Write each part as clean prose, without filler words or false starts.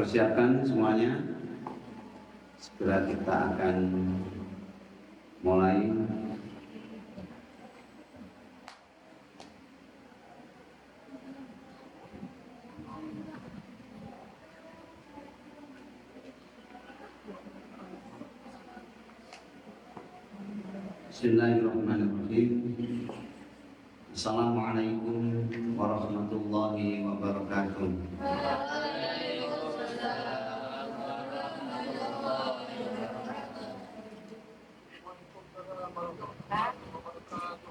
persiapkan semuanya. Segera kita akan mulai. Bismillahirrahmanirrahim. Assalamualaikum warahmatullahi wabarakatuh.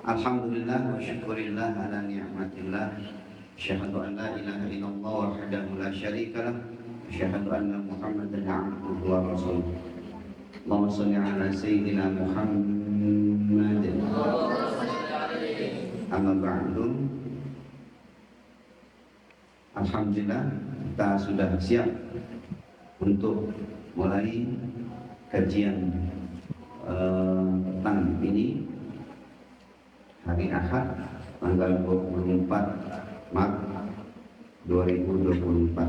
Alhamdulillah wa syukurillah ala ni'matillah. Asyhadu an la ilaha illallah wahdahu la syarika lah. Asyhadu anna Muhammadan abduhu wa rasuluh. Allahumma shalli ala sayyidina Muhammad. Amma ba'du. Alhamdulillah kita sudah siap untuk mulai kajian petang ini, hari Ahad tanggal 24 Maret 2024.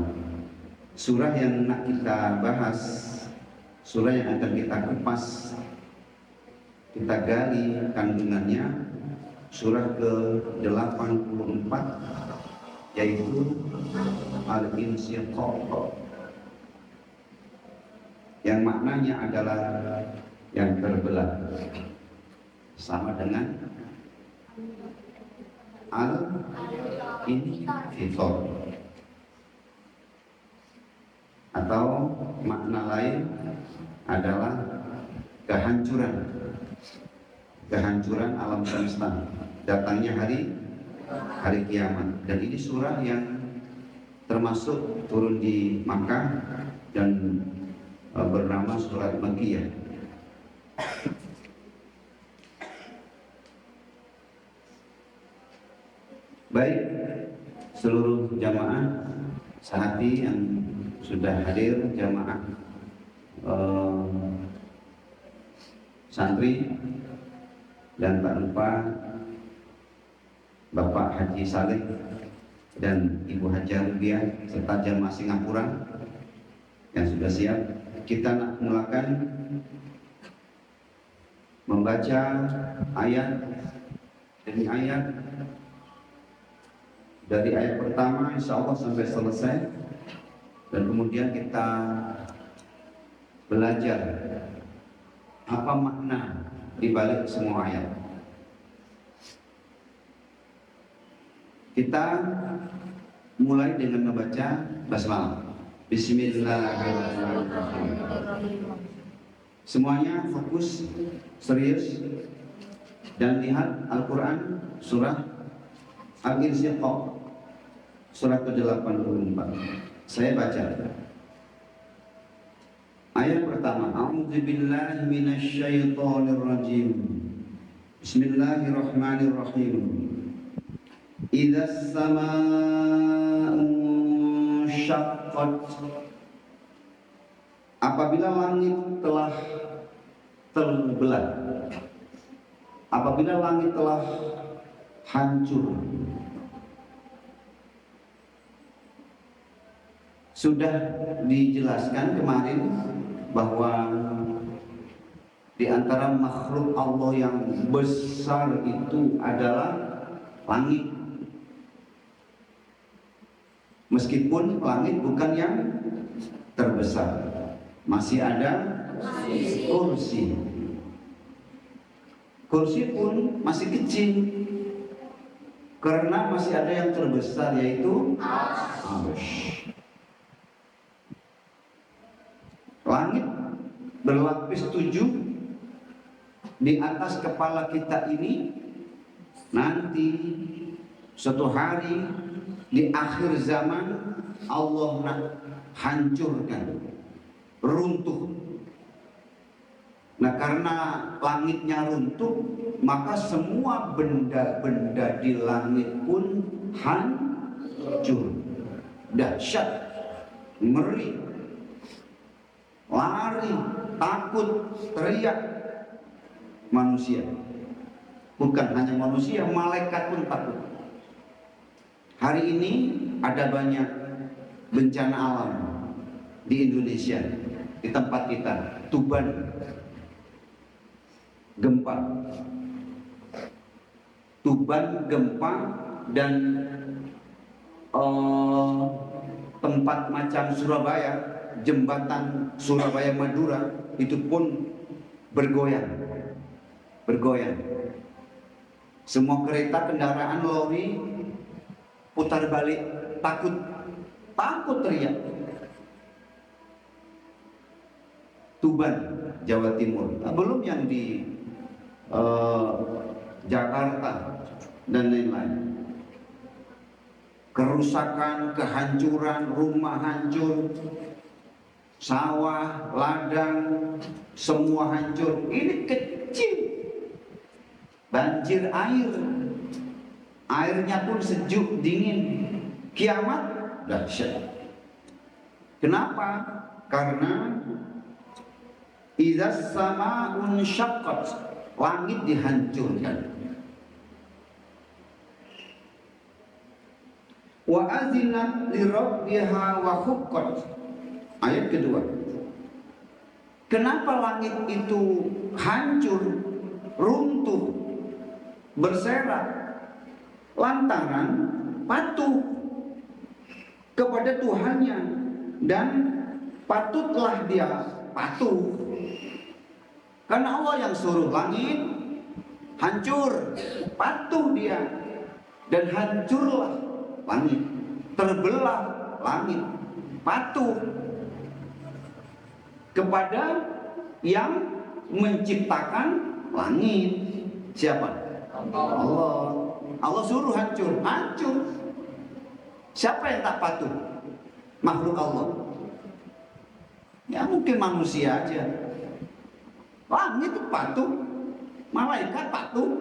Surah yang nak kita bahas, surah yang akan kita kupas, kita gali kandungannya, surah ke-84, yaitu Al-Insyiqaq, yang maknanya adalah yang terbelah, sama dengan Al-Infitar, atau makna lain adalah kehancuran alam semesta, datangnya hari kiamat. Dan ini surah yang termasuk turun di Makkah dan bernama surat Makkiyah. Baik, seluruh jamaah sehati yang sudah hadir, jamaah santri, dan tak lupa Bapak Haji Saleh dan Ibu Haja Rubiah serta jamaah Singapura yang sudah siap. Kita nak mulakan membaca ayat demi ayat, dari ayat pertama insya Allah sampai selesai, dan kemudian kita belajar apa makna di balik semua ayat. Kita mulai dengan membaca basmalah. Bismillahirrahmanirrahim. Semuanya fokus, serius, dan lihat Al-Quran surah Al-Insyiqaq, surah ke-84. Saya baca ayat pertama. A'udzubillahi minasyaitonirrajim. Bismillahirrahmanirrahim. Idzas samaa'u syaqqat. Apabila langit telah terbelah, apabila langit telah hancur. Sudah dijelaskan kemarin bahwa di antara makhluk Allah yang besar itu adalah langit. Meskipun langit bukan yang terbesar, masih ada kursi. Kursi pun masih kecil, karena masih ada yang terbesar, yaitu Arsy. Langit berlapis 7 di atas kepala kita ini. Nanti suatu hari di akhir zaman Allah nak hancurkan, runtuh. Nah, karena langitnya runtuh, maka semua benda-benda di langit pun hancur. Dahsyat, ngeri, lari, takut, teriak manusia. Bukan hanya manusia, malaikat pun takut. Hari ini ada banyak bencana alam, di Indonesia, di tempat kita, Tuban, gempa. Tuban gempa dan tempat macam Surabaya, jembatan Surabaya Madura itu pun bergoyang. Semua kereta, kendaraan, lori putar balik, takut teriak. Tuban, Jawa Timur. Belum yang di Jakarta dan lain-lain. Kerusakan, kehancuran, rumah hancur, sawah, ladang, semua hancur. Ini kecil. Banjir air, airnya pun sejuk, dingin. Kiamat dahsyat. Kenapa? Karena idzas sama'un syaqqat, langit dihancurkan. Wa azinat li rabbiha wa huqqat. Ayat kedua. Kenapa langit itu hancur, runtuh, berserak? Lantaran patuh kepada Tuhannya, dan patutlah dia patuh. Karena Allah yang suruh langit hancur, patuh dia, dan hancurlah langit, terbelah langit, patuh kepada yang menciptakan langit. Siapa? Allah. Allah suruh hancur. Siapa yang tak patuh? Makhluk Allah. Ya mungkin manusia aja. Langit itu patuh, malaikat patuh.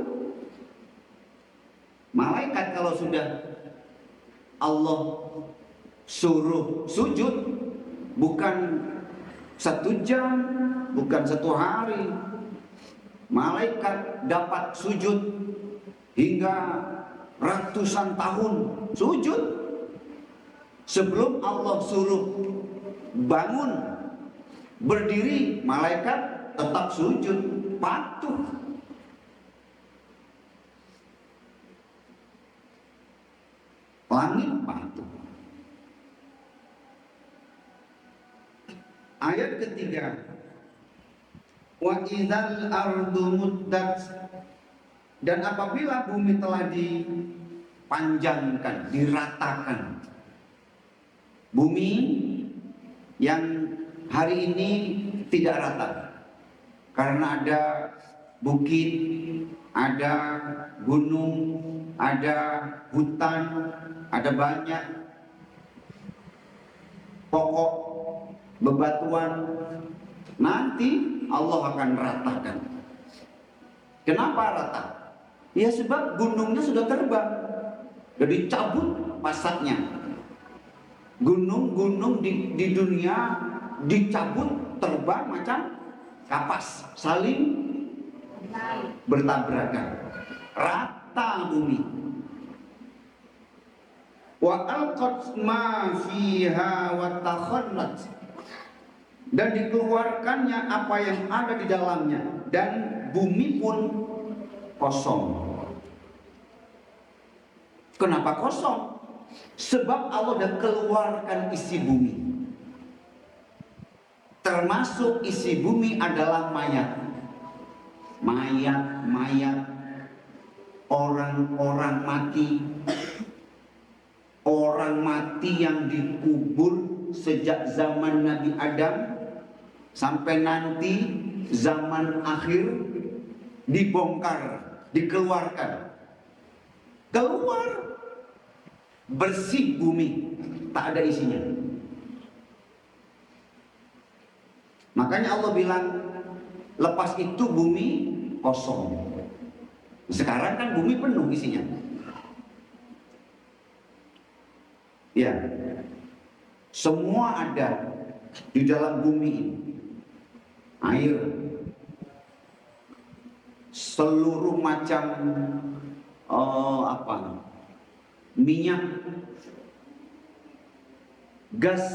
Malaikat kalau sudah Allah suruh sujud, bukan 1 jam, bukan 1 hari. Malaikat dapat sujud hingga ratusan tahun sujud. Sebelum Allah suruh bangun, berdiri, malaikat tetap sujud, patuh. Langit patuh. Ayat ketiga, wa idzal ardu muddat, dan apabila bumi telah dipanjangkan, diratakan. Bumi yang hari ini tidak rata karena ada bukit, ada gunung, ada hutan, ada banyak pokok, bebatuan. Nanti Allah akan ratakan. Kenapa rata? Ya sebab gunungnya sudah terbang, jadi cabut pasatnya. Gunung-gunung di dunia dicabut, terbang macam kapas, saling bertabrakan, rata bumi. Wa alqat ma fiha wa takhallat, dan dikeluarkannya apa yang ada di dalamnya, dan bumi pun kosong. Kenapa kosong? Sebab Allah sudah keluarkan isi bumi. Termasuk isi bumi adalah mayat. Mayat, orang-orang mati. Orang mati yang dikubur sejak zaman Nabi Adam sampai nanti zaman akhir, dibongkar, dikeluarkan. Keluar, bersih bumi, tak ada isinya. Makanya Allah bilang, lepas itu bumi kosong. Sekarang kan bumi penuh isinya. Ya, semua ada di dalam bumi ini. Air, seluruh macam minyak, gas,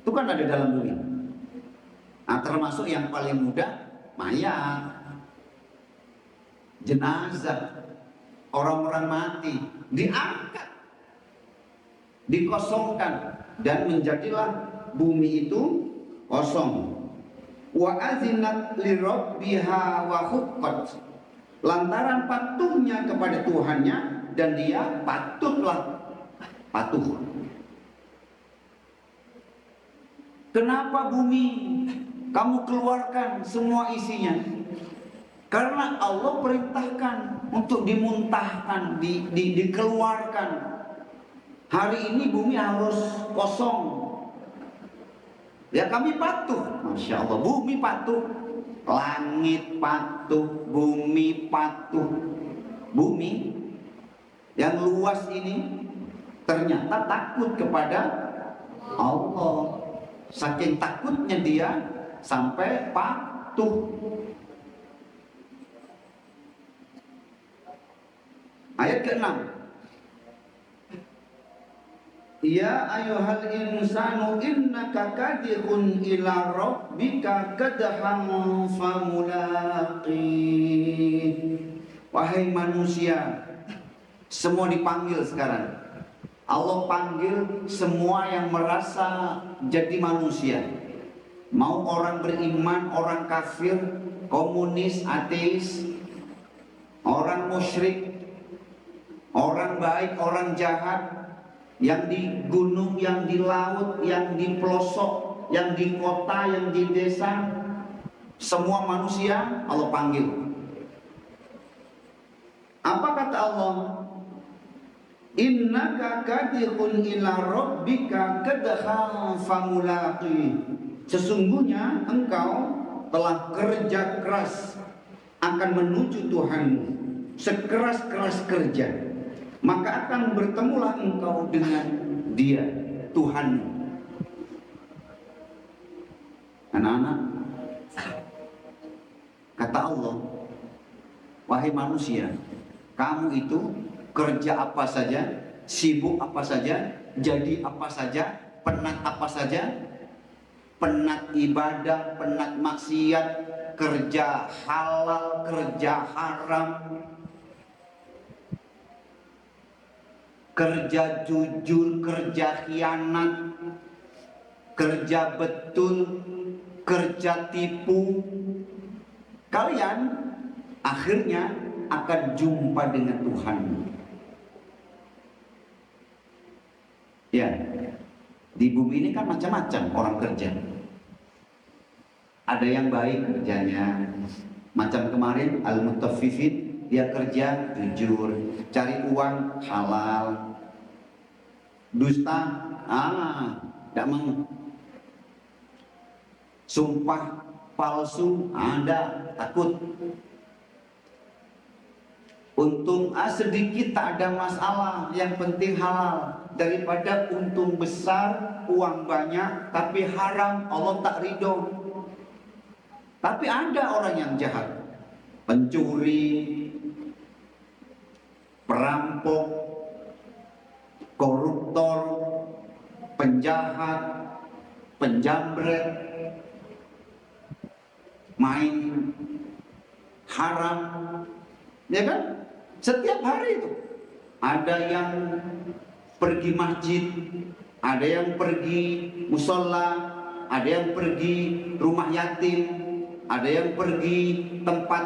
Itu kan ada dalam bumi. Nah, termasuk yang paling mudah mayat, jenazah, orang-orang mati diangkat, dikosongkan, dan menjadilah bumi itu kosong. Wa azinat li rabbiha wa huqqat, lantaran patuhnya kepada Tuhannya dan dia patuh. Kenapa bumi kamu keluarkan semua isinya? Karena Allah perintahkan untuk dimuntahkan, dikeluarkan. Hari ini bumi harus kosong. Ya kami patuh, Masya Allah, bumi patuh, langit patuh, bumi patuh. Bumi yang luas ini ternyata takut kepada Allah. Saking takutnya dia sampai patuh. Ayat ke-6. Ya ayyuhal insanu innaka kadihun ila rabbika kadhan famulaqih. Wahai manusia, semua dipanggil sekarang. Allah panggil semua yang merasa jadi manusia. Mau orang beriman, orang kafir, komunis, ateis, orang musyrik, orang baik, orang jahat, yang di gunung, yang di laut, yang di pelosok, yang di kota, yang di desa, semua manusia Allah panggil. Apa kata Allah? Innaka kadihun ila rabbika kadhan famulaqih. Sesungguhnya engkau telah kerja keras akan menuju Tuhanmu, sekeras-keras kerja, maka akan bertemulah engkau dengan Dia, Tuhanmu. Anak-anak, kata Allah, wahai manusia, kamu itu kerja apa saja, sibuk apa saja, jadi apa saja, penat apa saja, penat ibadah, penat maksiat, kerja halal, kerja haram, kerja jujur, kerja khianat, kerja betul, kerja tipu, kalian akhirnya akan jumpa dengan Tuhan. Ya, di bumi ini kan macam-macam orang kerja. Ada yang baik kerjanya, macam kemarin al-mutaffifin, dia kerja jujur, cari uang halal, dusta, tidak mau, sumpah palsu, ada, takut. Untung sedikit tak ada masalah, yang penting halal, daripada untung besar, uang banyak tapi haram, Allah tak ridho. Tapi ada orang yang jahat, pencuri, perampok, koruptor, penjahat, penjamret, main haram, ya kan? Setiap hari itu ada yang pergi masjid, ada yang pergi musola, ada yang pergi rumah yatim, ada yang pergi tempat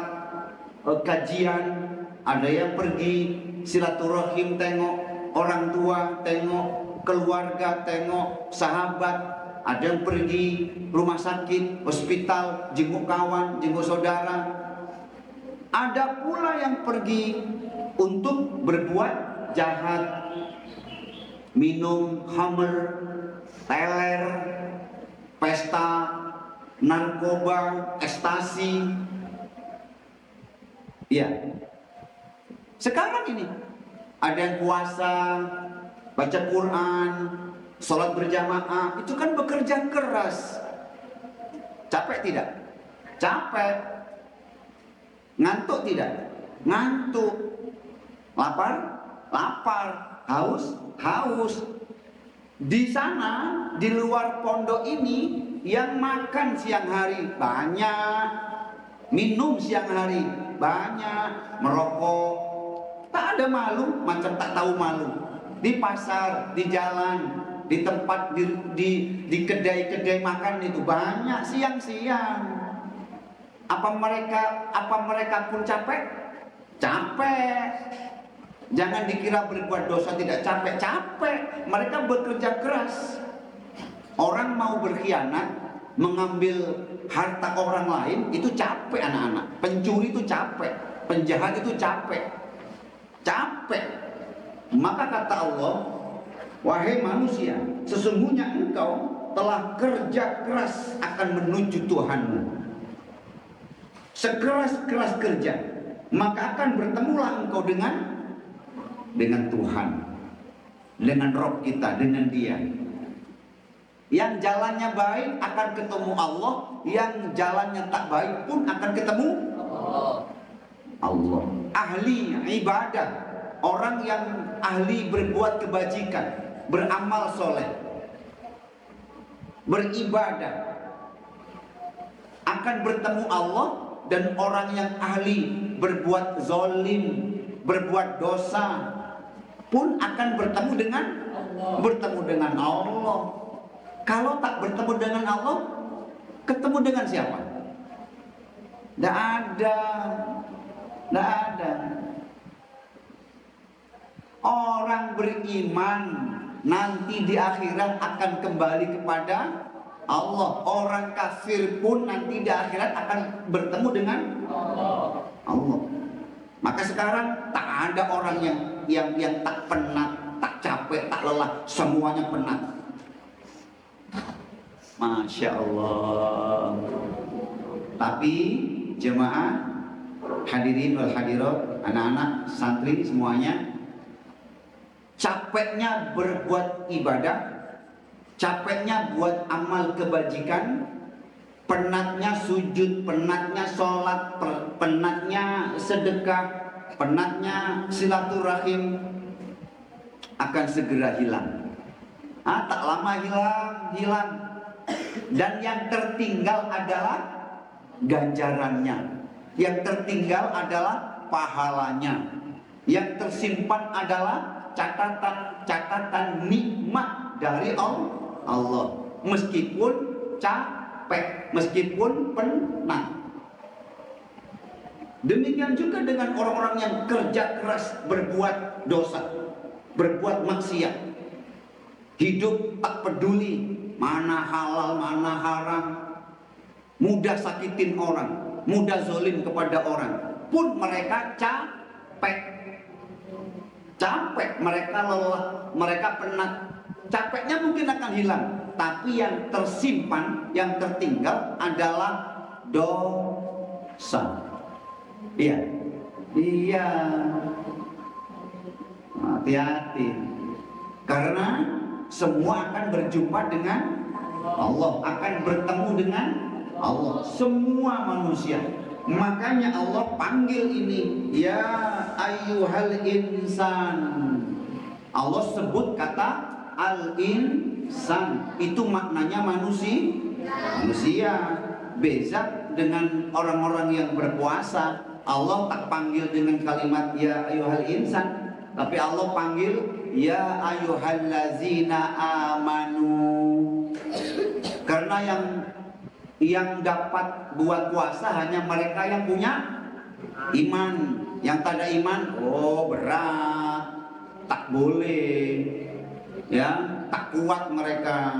kajian, ada yang pergi silaturahim, tengok orang tua, tengok keluarga, tengok sahabat, ada yang pergi rumah sakit, hospital, jenguk kawan, jenguk saudara. Ada pula yang pergi untuk berbuat jahat, minum khamr, teler, pesta, narkoba, ekstasi. Ya, sekarang ini ada yang puasa, baca Quran, sholat berjamaah, itu kan bekerja keras. Capek tidak? Capek. Ngantuk tidak? Ngantuk. Lapar? Lapar. Haus? Haus. Di sana, di luar pondok ini, yang makan siang hari banyak, minum siang hari banyak, merokok, tak ada malu, macam tak tahu malu. Di pasar, di jalan, di tempat, di kedai-kedai makan itu banyak siang-siang. Apa mereka pun capek? Capek. Jangan dikira berbuat dosa tidak capek. Capek. Mereka bekerja keras. Orang mau berkhianat, mengambil harta orang lain, itu capek anak-anak. Pencuri itu capek. Penjahat itu capek. Capek. Maka kata Allah, wahai manusia, sesungguhnya engkau telah kerja keras akan menuju Tuhanmu. Sekeras-keras kerja, maka akan bertemulah engkau dengan Tuhan, dengan Rob kita, dengan Dia. Yang jalannya baik akan ketemu Allah, yang jalannya tak baik pun akan ketemu Allah. Ahli ibadah, orang yang ahli berbuat kebajikan, beramal soleh, beribadah, akan bertemu Allah. Dan orang yang ahli berbuat zolim, berbuat dosa pun akan bertemu dengan Allah. Kalau tak bertemu dengan Allah, ketemu dengan siapa? Tidak ada. Orang beriman nanti di akhirat akan kembali kepada Allah. Orang kafir pun nanti di akhirat akan bertemu dengan Allah. Maka sekarang tak ada orang yang tak penat, tak capek, tak lelah, semuanya penat. Masya Allah. Tapi jemaah, hadirin wal hadirat, anak-anak, santri semuanya, capeknya berbuat ibadah, capeknya buat amal kebajikan, penatnya sujud, penatnya sholat, penatnya sedekah, penatnya silaturahim akan segera hilang. Tak lama hilang. Dan yang tertinggal adalah ganjarannya, yang tertinggal adalah pahalanya, yang tersimpan adalah catatan nikmat dari Allah. Meskipun capek, meskipun penat. Demikian juga dengan orang-orang yang kerja keras berbuat dosa, berbuat maksiat, hidup tak peduli mana halal mana haram, mudah sakitin orang, mudah zolim kepada orang, pun mereka capek, mereka lelah, mereka penat. Capeknya mungkin akan hilang, tapi yang tersimpan, yang tertinggal adalah dosa. Iya, hati-hati, karena semua akan berjumpa dengan Allah, akan bertemu dengan Allah, semua manusia. Makanya Allah panggil ini, ya ayyuhal insan. Allah sebut kata al-insan, itu maknanya manusia. Beza dengan orang-orang yang berpuasa, Allah tak panggil dengan kalimat ya ayyuhal insan, tapi Allah panggil ya ayyuhallazina amanu. Karena yang dapat buat puasa hanya mereka yang punya iman. Yang tak ada iman, berat, tak boleh, ya, tak kuat mereka.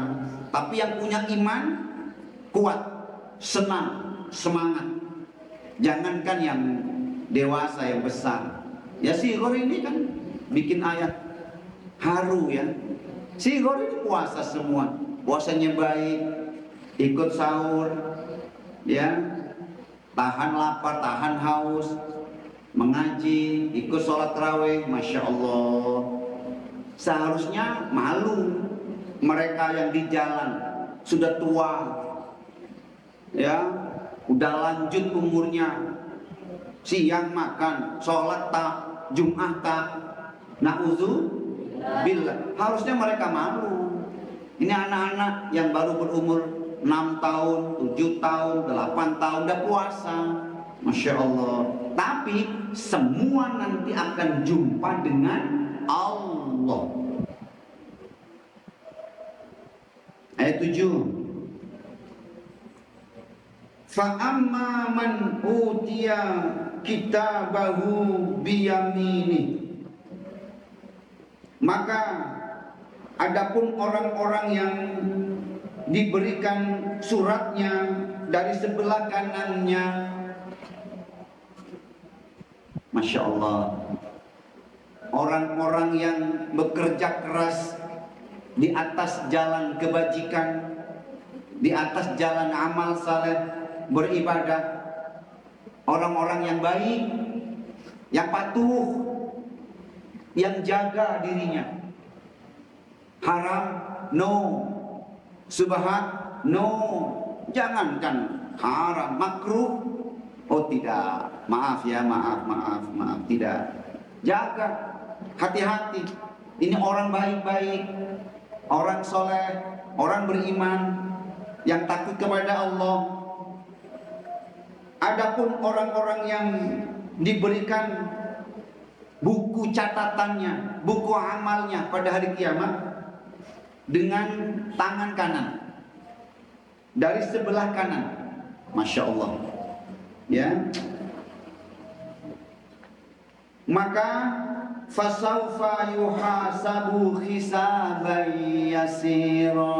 Tapi yang punya iman kuat, senang, semangat. Jangankan yang dewasa, yang besar. Ya si Igor ini kan bikin ayat haru ya. Si Igor ini puasa semua, puasanya baik, ikut sahur, ya, tahan lapar, tahan haus, mengaji, ikut sholat tarawih, masya Allah. Seharusnya malu mereka yang di jalan sudah tua, ya, udah lanjut umurnya, siang makan, sholat tak, Jum'ah tak, na'udzubillah. Harusnya mereka malu. Ini anak-anak yang baru berumur 6 tahun, 7 tahun, 8 tahun udah puasa. Masya Allah. Tapi semua nanti akan jumpa dengan Allah. Ayat 7. Fa'amma man utiya kitabahu biyamini. Maka adapun orang-orang yang diberikan suratnya dari sebelah kanannya, Masya Allah, orang-orang yang bekerja keras di atas jalan kebajikan, di atas jalan amal saleh, beribadah, orang-orang yang baik, yang patuh, yang jaga dirinya. Haram, no. Subhat, no. Jangankan haram, makruh, oh tidak. Maaf ya, maaf, tidak. Jaga, hati-hati. Ini orang baik-baik, orang soleh, orang beriman, yang takut kepada Allah. Adapun orang-orang yang diberikan buku catatannya, buku amalnya pada hari kiamat dengan tangan kanan, dari sebelah kanan, Masya Allah, ya. Maka fasawfa yuhasabu hisaban yasira,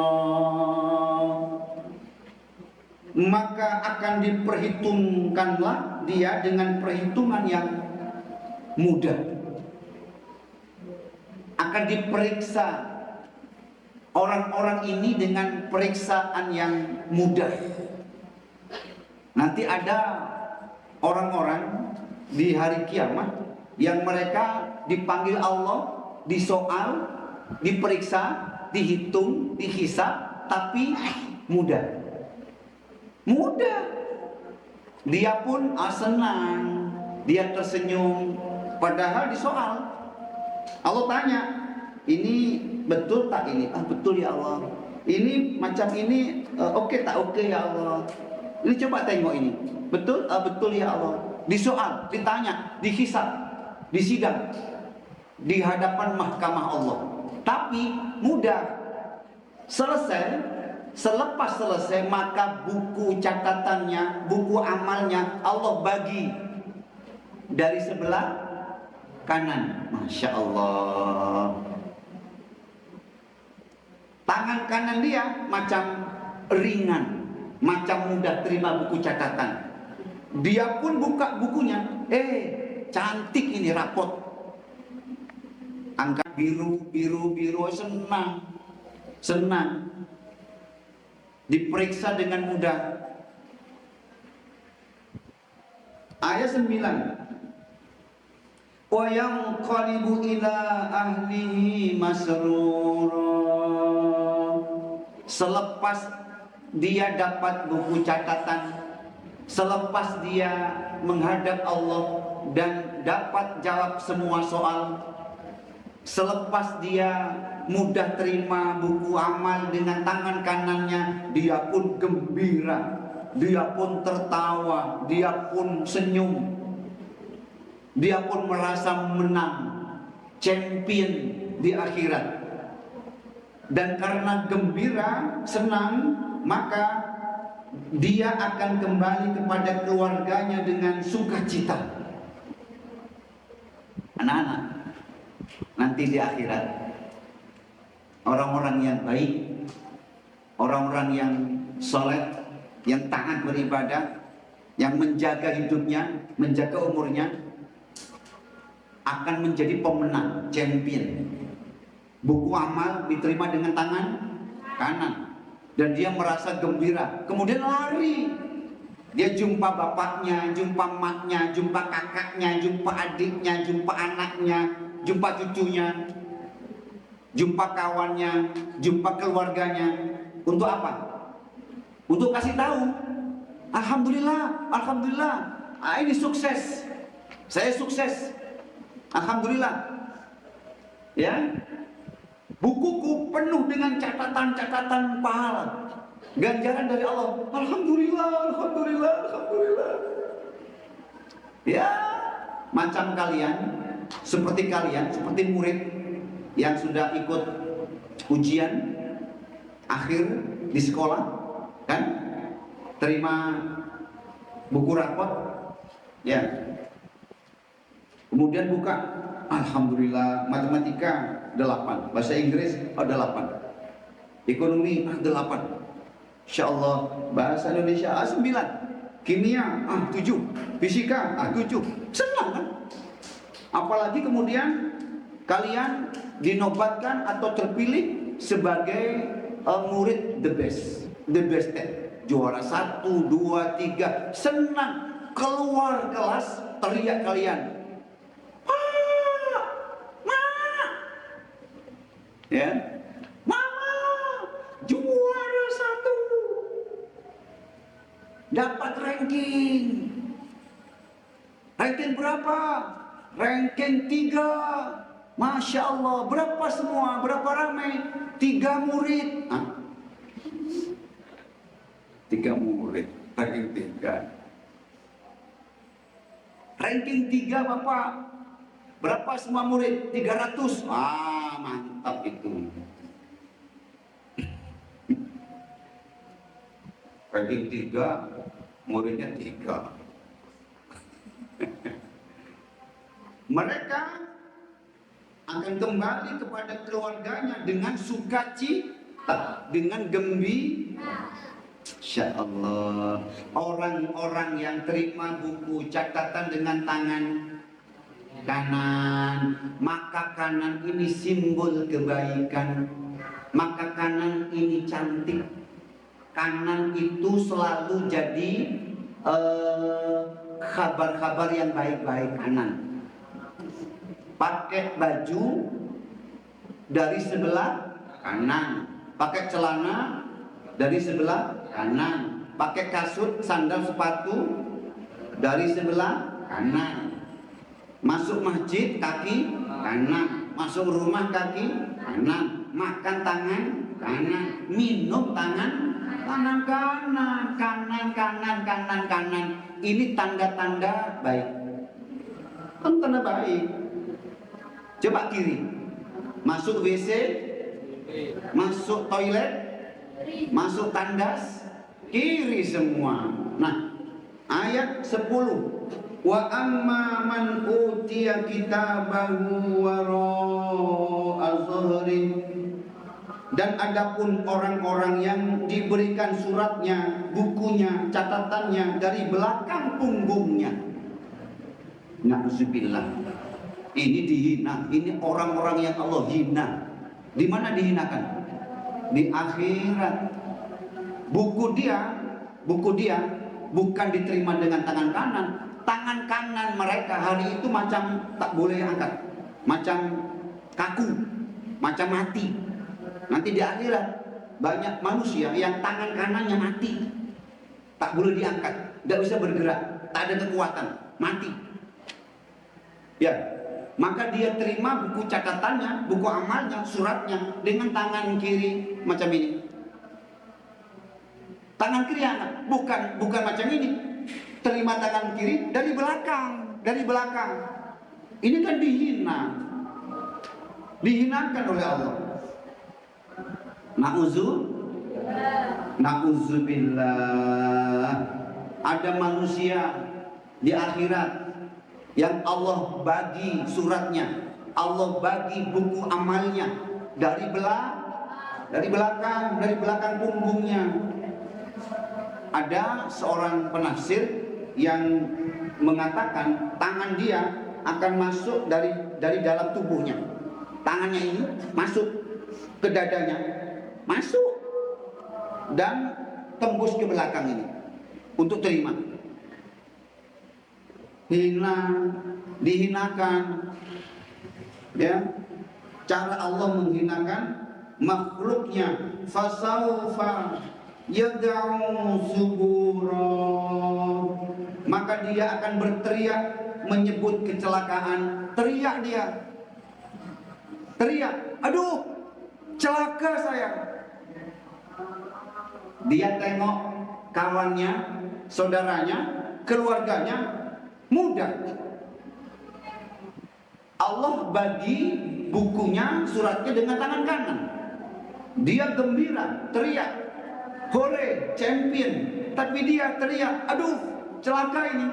maka akan diperhitungkanlah dia dengan perhitungan yang mudah. Akan diperiksa orang-orang ini dengan periksaan yang mudah. Nanti ada orang-orang di hari kiamat yang mereka dipanggil Allah, disoal, diperiksa, dihitung, dihisab, tapi mudah. Dia pun senang, dia tersenyum, padahal disoal. Allah tanya, ini betul tak ini? Betul ya Allah. Ini macam ini, oke tak oke ya Allah. Ini coba tengok ini, betul? Betul ya Allah. Disoal, ditanya, dihisab, disidang di hadapan mahkamah Allah. Tapi mudah. Selepas selesai, maka buku catatannya, buku amalnya Allah bagi dari sebelah kanan. Masya Allah. Tangan kanan dia macam ringan, macam mudah terima buku catatan. Dia pun buka bukunya, cantik ini rapot, angka biru, senang. Diperiksa dengan mudah. Ayat 9. Wa yanqalibu ila ahlihi masrura. Selepas dia dapat buku catatan, selepas dia menghadap Allah dan dapat jawab semua soal, selepas dia mudah terima buku amal dengan tangan kanannya, dia pun gembira, dia pun tertawa, dia pun senyum, dia pun merasa menang, champion di akhirat. Dan karena gembira, senang, maka dia akan kembali kepada keluarganya dengan sukacita. Anak-anak, nanti di akhirat, orang-orang yang baik, orang-orang yang soleh, yang taat beribadah, yang menjaga hidupnya, menjaga umurnya, akan menjadi pemenang, champion. Buku amal diterima dengan tangan kanan, dan dia merasa gembira. Kemudian lari, dia jumpa bapaknya, jumpa emaknya, jumpa kakaknya, jumpa adiknya, jumpa anaknya, jumpa cucunya, jumpa kawannya, jumpa keluarganya. Untuk apa? Untuk kasih tahu, alhamdulillah, ini sukses, saya sukses, alhamdulillah. Ya, Bukuku penuh dengan catatan-catatan pahala, ganjaran dari Allah. Alhamdulillah, alhamdulillah, alhamdulillah. Ya, macam kalian, seperti murid yang sudah ikut ujian akhir di sekolah, kan? Terima buku rapot, ya. Kemudian buka, alhamdulillah, matematika 8, bahasa Inggris 8, ekonomi 8, insyaallah, bahasa Indonesia 9, kimia 7, fisika 7. Senang kan? Apalagi kemudian kalian dinobatkan atau terpilih sebagai murid the best, juara 1, 2, 3. Senang. Keluar kelas teriak kalian, ya, mama juara 1, dapat ranking berapa? Ranking 3. Masya Allah. Berapa semua? Berapa ramai? 3 murid. 3 murid ranking 3. Ranking 3 Bapak. Berapa semua murid? 300. Mantap itu. Ranking 3, muridnya 3. Mereka akan kembali kepada keluarganya dengan sukacita, dengan gembira. Insya Allah. Orang-orang yang terima buku catatan dengan tangan kanan, maka kanan ini simbol kebaikan, maka kanan ini cantik. Kanan itu selalu jadi kabar-kabar yang baik-baik. Kanan pakai baju dari sebelah kanan, pakai celana dari sebelah kanan, pakai kasut, sandal, sepatu dari sebelah kanan, masuk masjid kaki kanan, masuk rumah kaki kanan, makan tangan kanan, minum tangan kanan. Ini tanda-tanda baik. Kan tanda baik. Coba kiri, masuk WC, masuk toilet, masuk tandas, kiri semua. Nah, ayat 10. Wa amma man utiya kitabahu wara'a zuhri. Dan adapun orang-orang yang diberikan suratnya, bukunya, catatannya dari belakang punggungnya. Na'udzubillah. Ini dihina, ini orang-orang yang Allah hina. Di mana dihinakan? Di akhirat. Buku dia bukan diterima dengan tangan kanan. Tangan kanan mereka hari itu macam tak boleh angkat, macam kaku, macam mati. Nanti di akhirat banyak manusia yang tangan kanannya mati, tak boleh diangkat, tidak bisa bergerak, tak ada kekuatan, mati. Ya, maka dia terima buku catatannya, buku amalnya, suratnya dengan tangan kiri macam ini. Tangan kiri angkat, bukan macam ini. Terima tangan kiri dari belakang. Ini kan dihinakan oleh Allah. Na'udzubillah. Ada manusia di akhirat yang Allah bagi suratnya, Allah bagi buku amalnya dari belakang punggungnya. Ada seorang penafsir yang mengatakan tangan dia akan masuk dari dalam tubuhnya. Tangannya ini masuk ke dadanya, masuk dan tembus ke belakang ini untuk terima. Dihinakan, ya. Cara Allah menghinakan makhluknya, fasaufa yad'u subura, maka dia akan berteriak menyebut kecelakaan. Teriak, aduh celaka saya. Dia tengok kawannya, saudaranya, keluarganya mudah. Allah bagi bukunya, suratnya dengan tangan kanan. Dia gembira, teriak, hore, champion. Tapi dia teriak, aduh, celaka ini.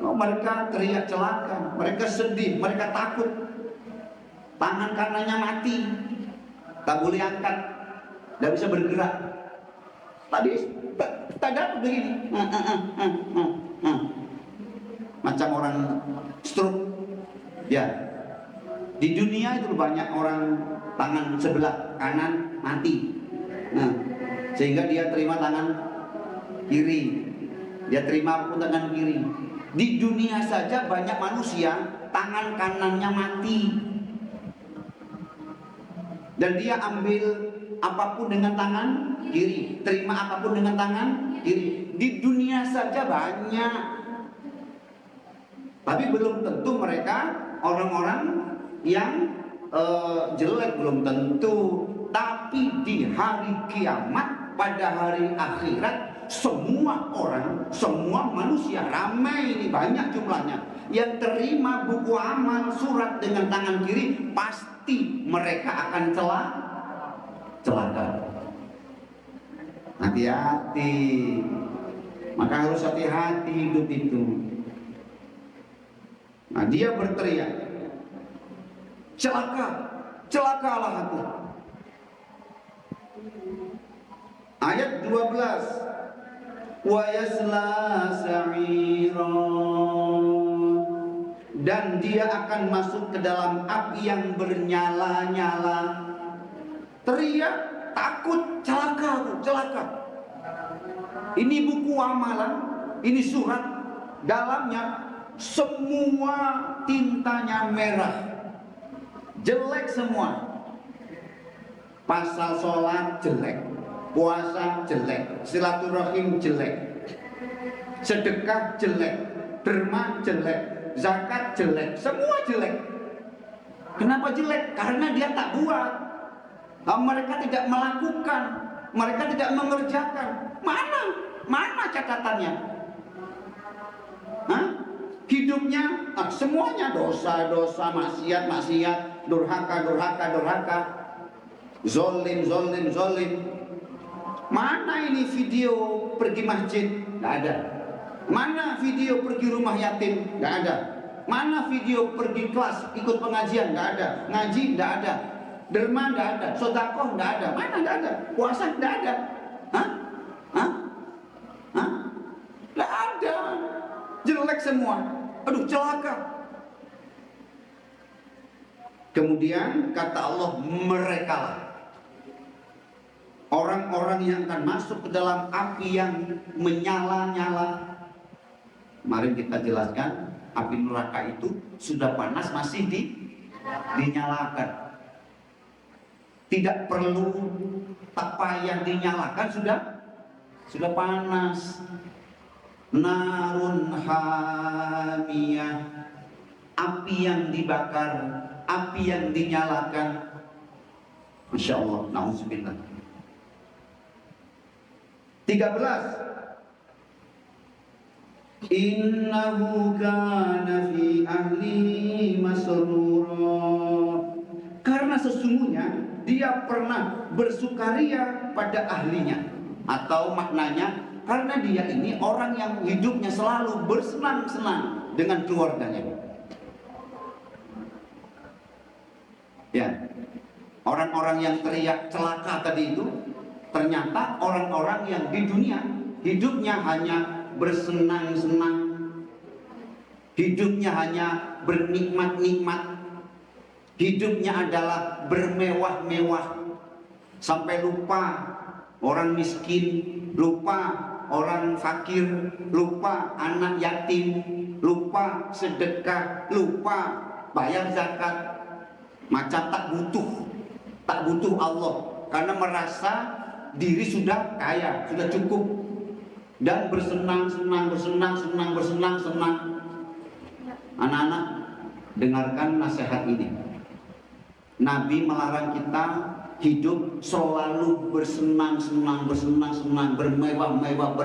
Oh, mereka teriak celaka, mereka sedih, mereka takut. Tangan kanannya mati, tak boleh angkat, tidak bisa bergerak. Tadi tak dapat begini, macam orang stroke. Ya, di dunia itu banyak orang tangan sebelah kanan mati. Sehingga dia terima tangan kiri, dia terima pun tangan kiri. Di dunia saja banyak manusia tangan kanannya mati, dan dia ambil apapun dengan tangan kiri, terima apapun dengan tangan kiri. Di dunia saja banyak. Tapi belum tentu mereka orang-orang yang jelek, belum tentu. Tapi di hari kiamat, pada hari akhirat, semua orang, semua manusia, ramai ini, banyak jumlahnya, yang terima buku amal surat dengan tangan kiri, pasti mereka akan celaka. Hati-hati. Maka harus hati-hati hidup itu. Nah, dia berteriak, celaka, celakalah aku. Ayat 12, wa yasla sa'ira, dan dia akan masuk ke dalam api yang bernyala-nyala. Teriak, takut, celaka aku, celaka. Ini buku amalan, ini surat, dalamnya semua tintanya merah, jelek semua. Pasal sholat jelek, puasa jelek, silaturahim jelek, sedekah jelek, derma jelek, zakat jelek, semua jelek. Kenapa jelek? Karena dia tak buat. Mereka tidak melakukan, mereka tidak mengerjakan. Mana catatannya? Hidupnya semuanya dosa-dosa, maksiat, durhaka, zolim. Mana ini video pergi masjid? Nggak ada. Mana video pergi rumah yatim? Nggak ada. Mana video pergi kelas ikut pengajian? Nggak ada. Ngaji? Nggak ada. Derma? Nggak ada. Sedekah? Nggak ada. Mana? Nggak ada. Puasa? Nggak ada. Nggak ada. Jelek semua. Aduh, celaka. Kemudian kata Allah, mereka lah orang-orang yang akan masuk ke dalam api yang menyala-nyala. Kemarin kita jelaskan, api neraka itu sudah panas masih dinyalakan. Tidak perlu tak payah dinyalakan, sudah panas. Narun hamiyah, api yang dibakar, api yang dinyalakan. Masya Allah, na'udzubillah. 13, innahu kana fi ahli masrura, karena sesungguhnya dia pernah bersukaria pada ahlinya. Atau maknanya, karena dia ini orang yang hidupnya selalu bersenang-senang dengan keluarganya. Ya, orang-orang yang teriak celaka tadi itu ternyata orang-orang yang di dunia hidupnya hanya bersenang-senang, hidupnya hanya bernikmat-nikmat, hidupnya adalah bermewah-mewah, sampai lupa orang miskin, lupa orang fakir, lupa anak yatim, lupa sedekah, lupa bayar zakat. Macam tak butuh Allah, karena merasa diri sudah kaya, sudah cukup, dan bersenang-senang. Anak-anak, dengarkan nasihat ini. Nabi melarang kita hidup selalu bersenang-senang, bermewah-mewah.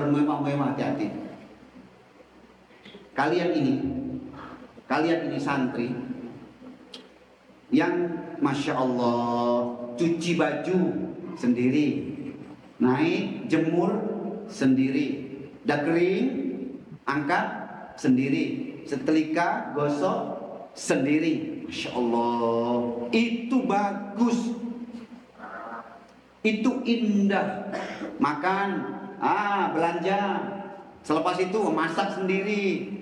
Hati-hati. Kalian ini santri yang Masya Allah cuci baju sendiri, naik jemur sendiri, udah kering angkat sendiri, setrika gosok sendiri. Masya Allah, itu bagus, itu indah. Makan, belanja, selepas itu masak sendiri.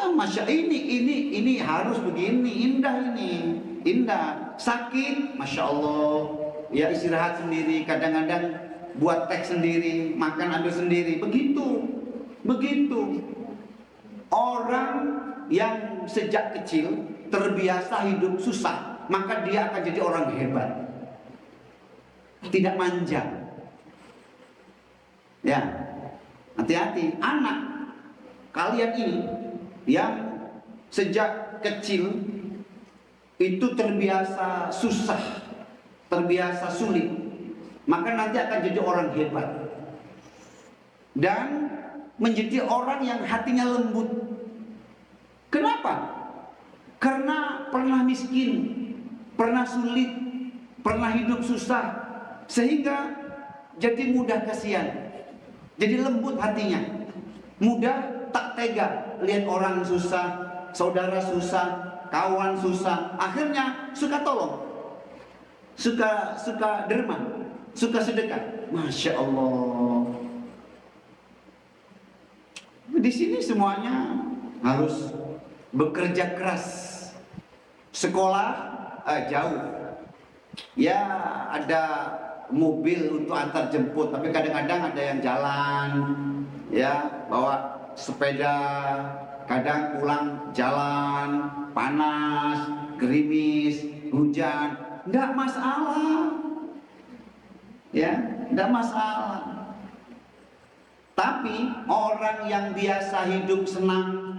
Masya ini harus begini, indah ini, indah. Sakit, Masya Allah, ya istirahat sendiri. Kadang-kadang buat teh sendiri, makan ambil sendiri. Begitu. Orang yang sejak kecil terbiasa hidup susah, maka dia akan jadi orang hebat, tidak manja. Ya, hati-hati anak kalian ini yang sejak kecil itu terbiasa susah, terbiasa sulit, maka nanti akan jadi orang hebat dan menjadi orang yang hatinya lembut. Kenapa? Karena pernah miskin, pernah sulit, pernah hidup susah, sehingga jadi mudah kasihan, jadi lembut hatinya, mudah tak tega lihat orang susah, saudara susah, kawan susah, akhirnya suka tolong, suka derma, suka sedekah. Masya Allah. Di sini semuanya harus bekerja keras. Sekolah jauh, ya ada mobil untuk antar jemput, tapi kadang-kadang ada yang jalan, ya bawa sepeda, kadang pulang jalan, panas, gerimis, hujan, enggak masalah, ya enggak masalah. Tapi orang yang biasa hidup senang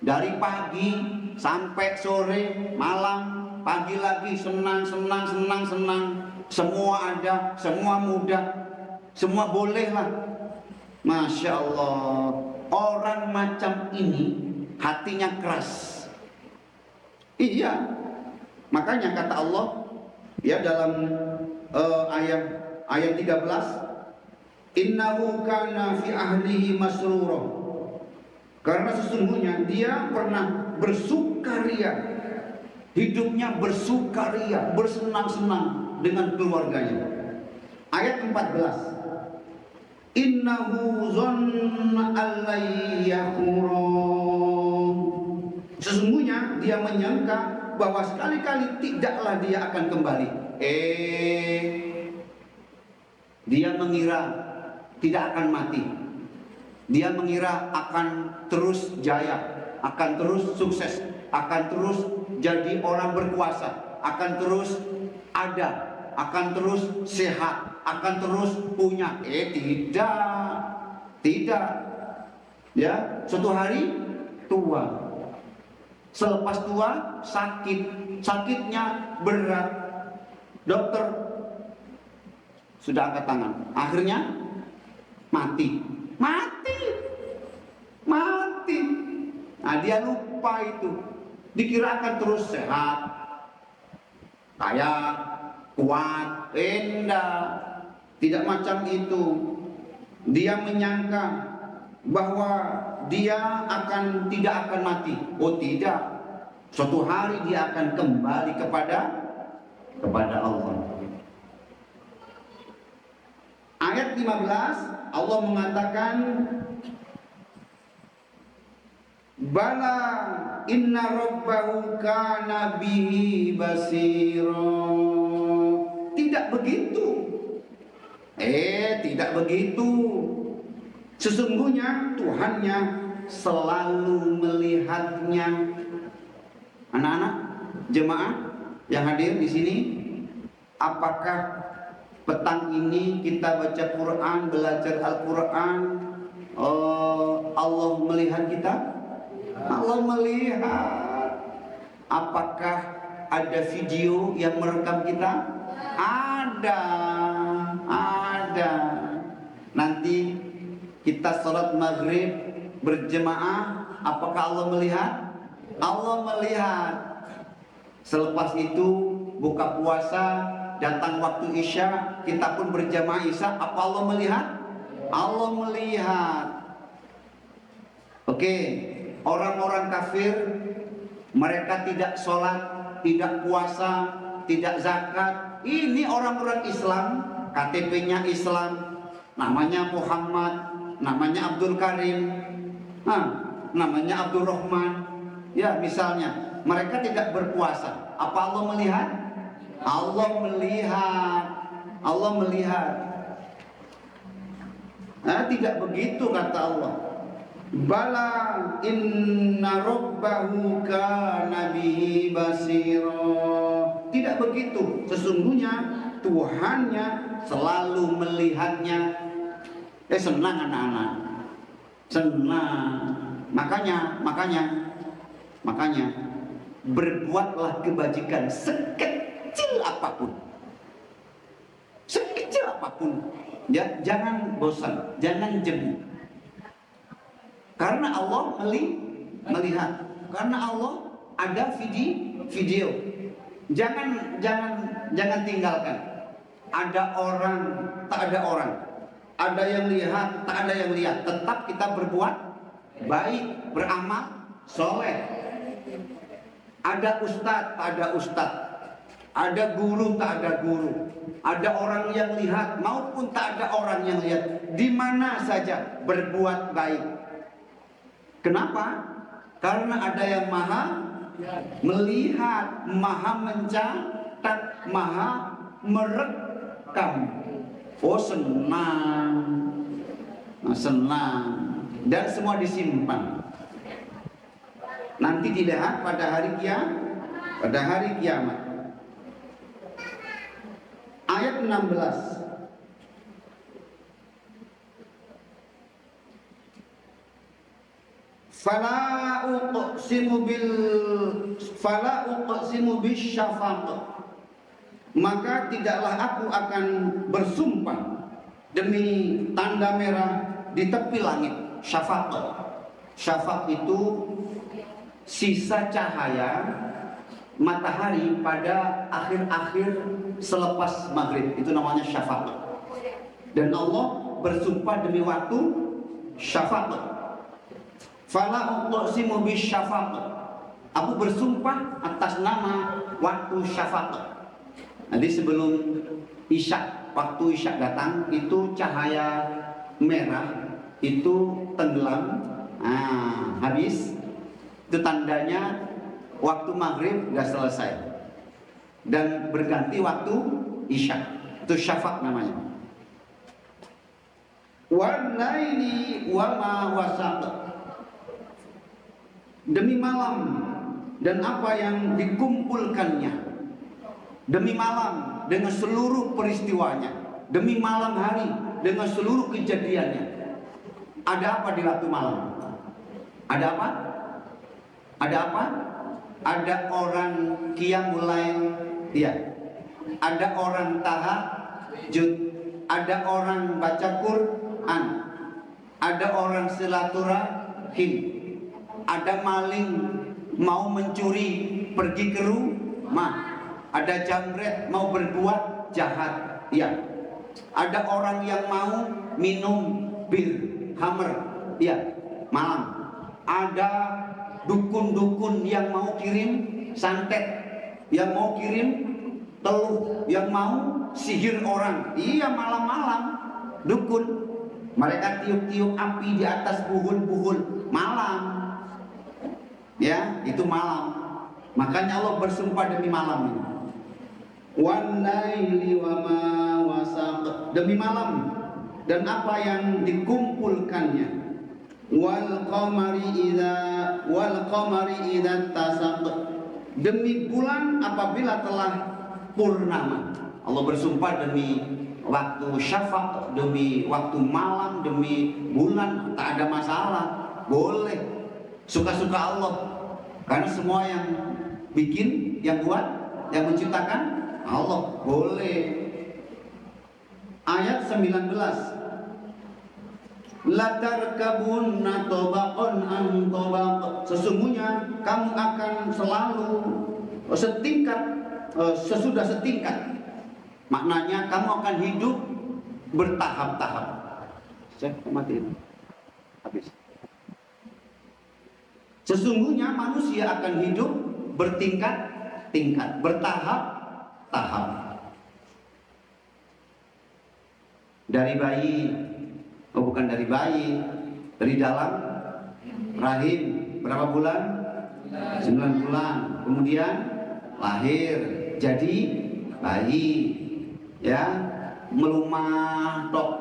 dari pagi sampai sore, malam, pagi lagi senang, semua ada, semua mudah, semua boleh lah. Masya Allah, orang macam ini hatinya keras. Iya, makanya kata Allah ya dalam ayat 13, innahu kana fi ahlihi masrura, karena sesungguhnya dia pernah bersukaria, hidupnya bersukaria, bersenang-senang dengan keluarganya. Ayat 14, innahu dhanna allayyahur, sesungguhnya dia menyangka bahwa sekali-kali tidaklah dia akan kembali. Dia mengira tidak akan mati. Dia mengira akan terus jaya, akan terus sukses, akan terus jadi orang berkuasa, akan terus ada, akan terus sehat, akan terus punya. Tidak. Ya, suatu hari tua. Selepas tua sakitnya berat. Dokter sudah angkat tangan, akhirnya mati. Nah, dia lupa itu, dikira akan terus sehat, kaya, kuat. Tidak macam itu. Dia menyangka bahwa dia tidak akan mati. Oh tidak, suatu hari dia akan kembali kepada Allah. Ayat 15 Allah mengatakan, bala inna rabbahu kana bihi basira. Tidak begitu. Tidak begitu. Sesungguhnya Tuhannya selalu melihatnya. Anak-anak jemaah yang hadir di sini, apakah petang ini kita baca Quran, belajar Al-Quran, Allah melihat kita? Allah melihat. Apakah ada video yang merekam kita? Ada. Nanti kita sholat maghrib berjemaah, apakah Allah melihat? Allah melihat. Selepas itu buka puasa, datang waktu isya, kita pun berjamaah isya, apa Allah melihat? Allah melihat. Oke, orang-orang kafir, mereka tidak sholat, tidak puasa, tidak zakat. Ini orang-orang Islam, KTP-nya Islam, namanya Muhammad, namanya Abdul Karim, namanya Abdul Rahman. Ya, misalnya mereka tidak berpuasa, apa Allah melihat? Allah melihat. Allah melihat. Nah, tidak begitu kata Allah. Bala inna rabbahu kana bihi basira. Tidak begitu. Sesungguhnya Tuhannya selalu melihatnya. Senang anak-anak. Senang. Makanya berbuatlah kebajikan sekecil apapun. Sekecil apapun. Ya, jangan bosan, jangan jemu. Karena Allah melihat. Karena Allah ada video. Jangan tinggalkan. Ada orang, tak ada orang. Ada yang lihat, tak ada yang lihat. Tetap kita berbuat baik, beramal soleh. Ada ustadz, tak ada ustadz. Ada guru, tak ada guru. Ada orang yang lihat maupun tak ada orang yang lihat. Di mana saja berbuat baik. Kenapa? Karena ada yang maha melihat, maha mencatat, maha merekam. Oh, senang. Senang. Dan semua disimpan. Nanti dilihat pada hari kiamat. Ayat 16. Fala uqsimu bisyafaq. Maka tidaklah aku akan bersumpah demi tanda merah di tepi langit. Syafaq. Syafaq itu sisa cahaya matahari pada akhir-akhir selepas maghrib. Itu namanya syafaq. Dan Allah bersumpah demi waktu syafaq. Fala uqsimu bisyafaq. Aku bersumpah atas nama waktu syafaq. Jadi sebelum isya, waktu isya datang, itu cahaya merah itu tenggelam, habis. Itu tandanya waktu maghrib sudah selesai dan berganti waktu isya. Itu syafaq namanya. Wal laili wa ma wasaq. Demi malam dan apa yang dikumpulkannya. Demi malam dengan seluruh peristiwanya. Demi malam hari dengan seluruh kejadiannya. Ada apa di waktu malam? Ada apa? Ada apa? Ada orang qiyamul lail, ya. Ada orang tahajud, ada orang baca Quran, ada orang silaturahim, ada maling mau mencuri pergi ke rumah, ada jambret mau berbuat jahat, ya. Ada orang yang mau minum bir, khamr, ya, malam. Ada dukun-dukun yang mau kirim santet, yang mau kirim teluh, yang mau sihir orang. Iya, malam-malam dukun. Mereka tiup-tiup api di atas buhul-buhul malam. Ya, itu malam. Makanya Allah bersumpah demi malam ini. Wan laili wa ma wasaq. Demi malam dan apa yang dikumpulkannya. Wal qamari idza tasaq. Demi bulan apabila telah purnama. Allah bersumpah demi waktu syafaq, demi waktu malam, demi bulan. Tak ada masalah, boleh, suka-suka Allah. Karena semua yang bikin, yang buat Yang menciptakan Allah. Boleh. Ayat 19. La tarkabunna tabaqan an tabaq. Sesungguhnya kamu akan selalu setingkat sesudah setingkat. Maknanya kamu akan hidup bertahap-tahap. Saya matiin. Habis. Sesungguhnya manusia akan hidup bertingkat-tingkat, bertahap-tahap. Dari bayi, bukan dari bayi, dari dalam rahim berapa bulan? 9 bulan. Kemudian lahir jadi bayi, ya, melumah tok,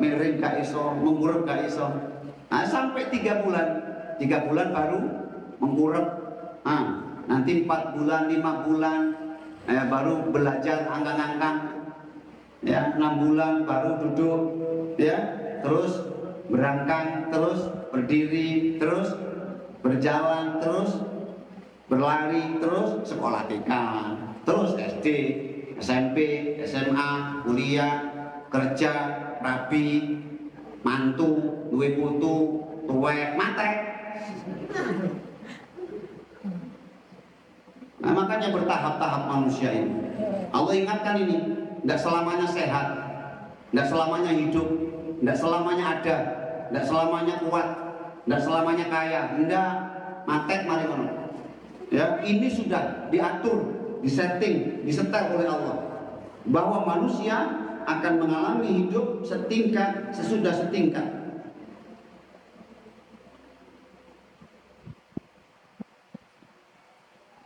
miring gak iso, mengurep gak iso. Nah, sampai 3 bulan, 3 bulan baru mengurep. Nah, nanti 4 bulan, 5 bulan baru belajar angkang-angkang. Ya, 6 bulan baru duduk, ya, terus berangkang, terus berdiri, terus berjalan, terus berlari, terus sekolah TK, terus SD, SMP, SMA, kuliah, kerja, rapi, mantu, duwe putu, tuwek, matek. Nah, makanya bertahap-tahap manusia ini. Allah ingatkan ini, tidak selamanya sehat, tidak selamanya hidup, tidak selamanya ada, tidak selamanya kuat, tidak selamanya kaya. Tidak, matek mari ngono. Ya, ini sudah diatur, disetting, disetel oleh Allah bahwa manusia akan mengalami hidup setingkat sesudah setingkat.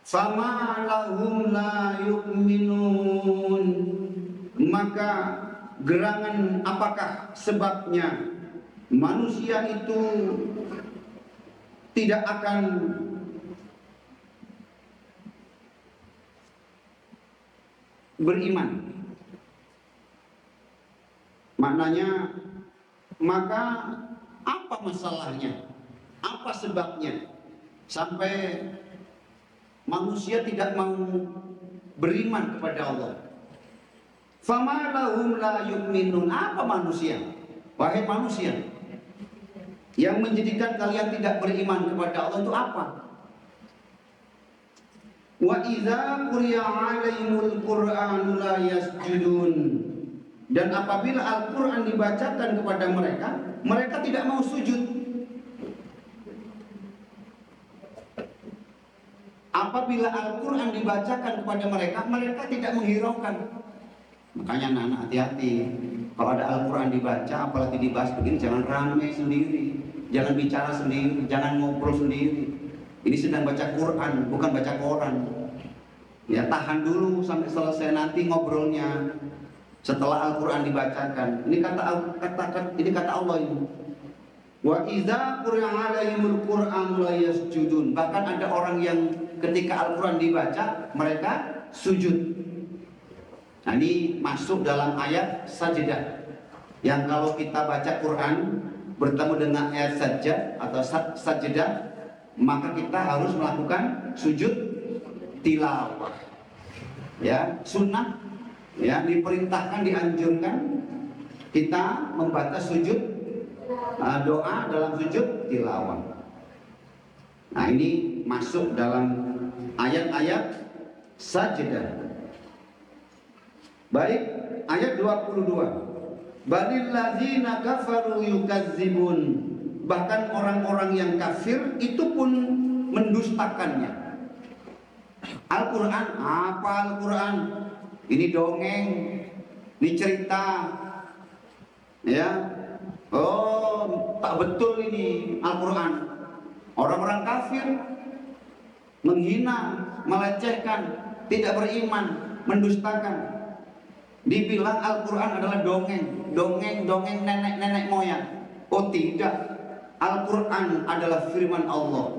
Fama lahum la yu'minun. Maka gerangan apakah sebabnya manusia itu tidak akan beriman? Maknanya, maka apa masalahnya? Apa sebabnya sampai manusia tidak mau beriman kepada Allah? Fama lahum la yu'minun. Apa manusia? Wahai manusia, yang menjadikan kalian tidak beriman kepada Allah itu apa? Wa idza quriya 'alaihimul Qur'an la yasjudun. Dan apabila Al-Qur'an dibacakan kepada mereka, mereka tidak mau sujud. Apabila Al-Qur'an dibacakan kepada mereka, mereka tidak menghiraukan. Makanya anak-anak hati-hati. Kalau ada Al-Quran dibaca, apalagi dibahas begini, jangan ramai sendiri, jangan bicara sendiri, jangan ngobrol sendiri. Ini sedang baca Quran, bukan baca koran. Ya, tahan dulu sampai selesai, nanti ngobrolnya setelah Al-Quran dibacakan. Ini kata Allah ini. Wa idza quri'a 'alaihimul Qur'an la yasjudun. Bahkan ada orang yang ketika Al-Quran dibaca, mereka sujud. Nah, ini masuk dalam ayat sajdah. Yang kalau kita baca Quran bertemu dengan ayat sajdah atau sajdah, maka kita harus melakukan sujud tilawah. Ya, sunnah, ya, diperintahkan, dianjurkan kita membaca sujud doa dalam sujud tilawah. Nah, ini masuk dalam ayat-ayat sajdah. Baik, ayat 22. Balil ladzina kafaru yukazzibun. Bahkan orang-orang yang kafir itu pun mendustakannya. Al-Quran, apa Al-Quran? Ini dongeng, ini cerita, ya. Oh, tak betul ini Al-Quran. Orang-orang kafir menghina, melecehkan, tidak beriman, mendustakan. Dibilang Al-Quran adalah dongeng nenek-nenek moyang. Oh tidak, Al-Quran adalah firman Allah.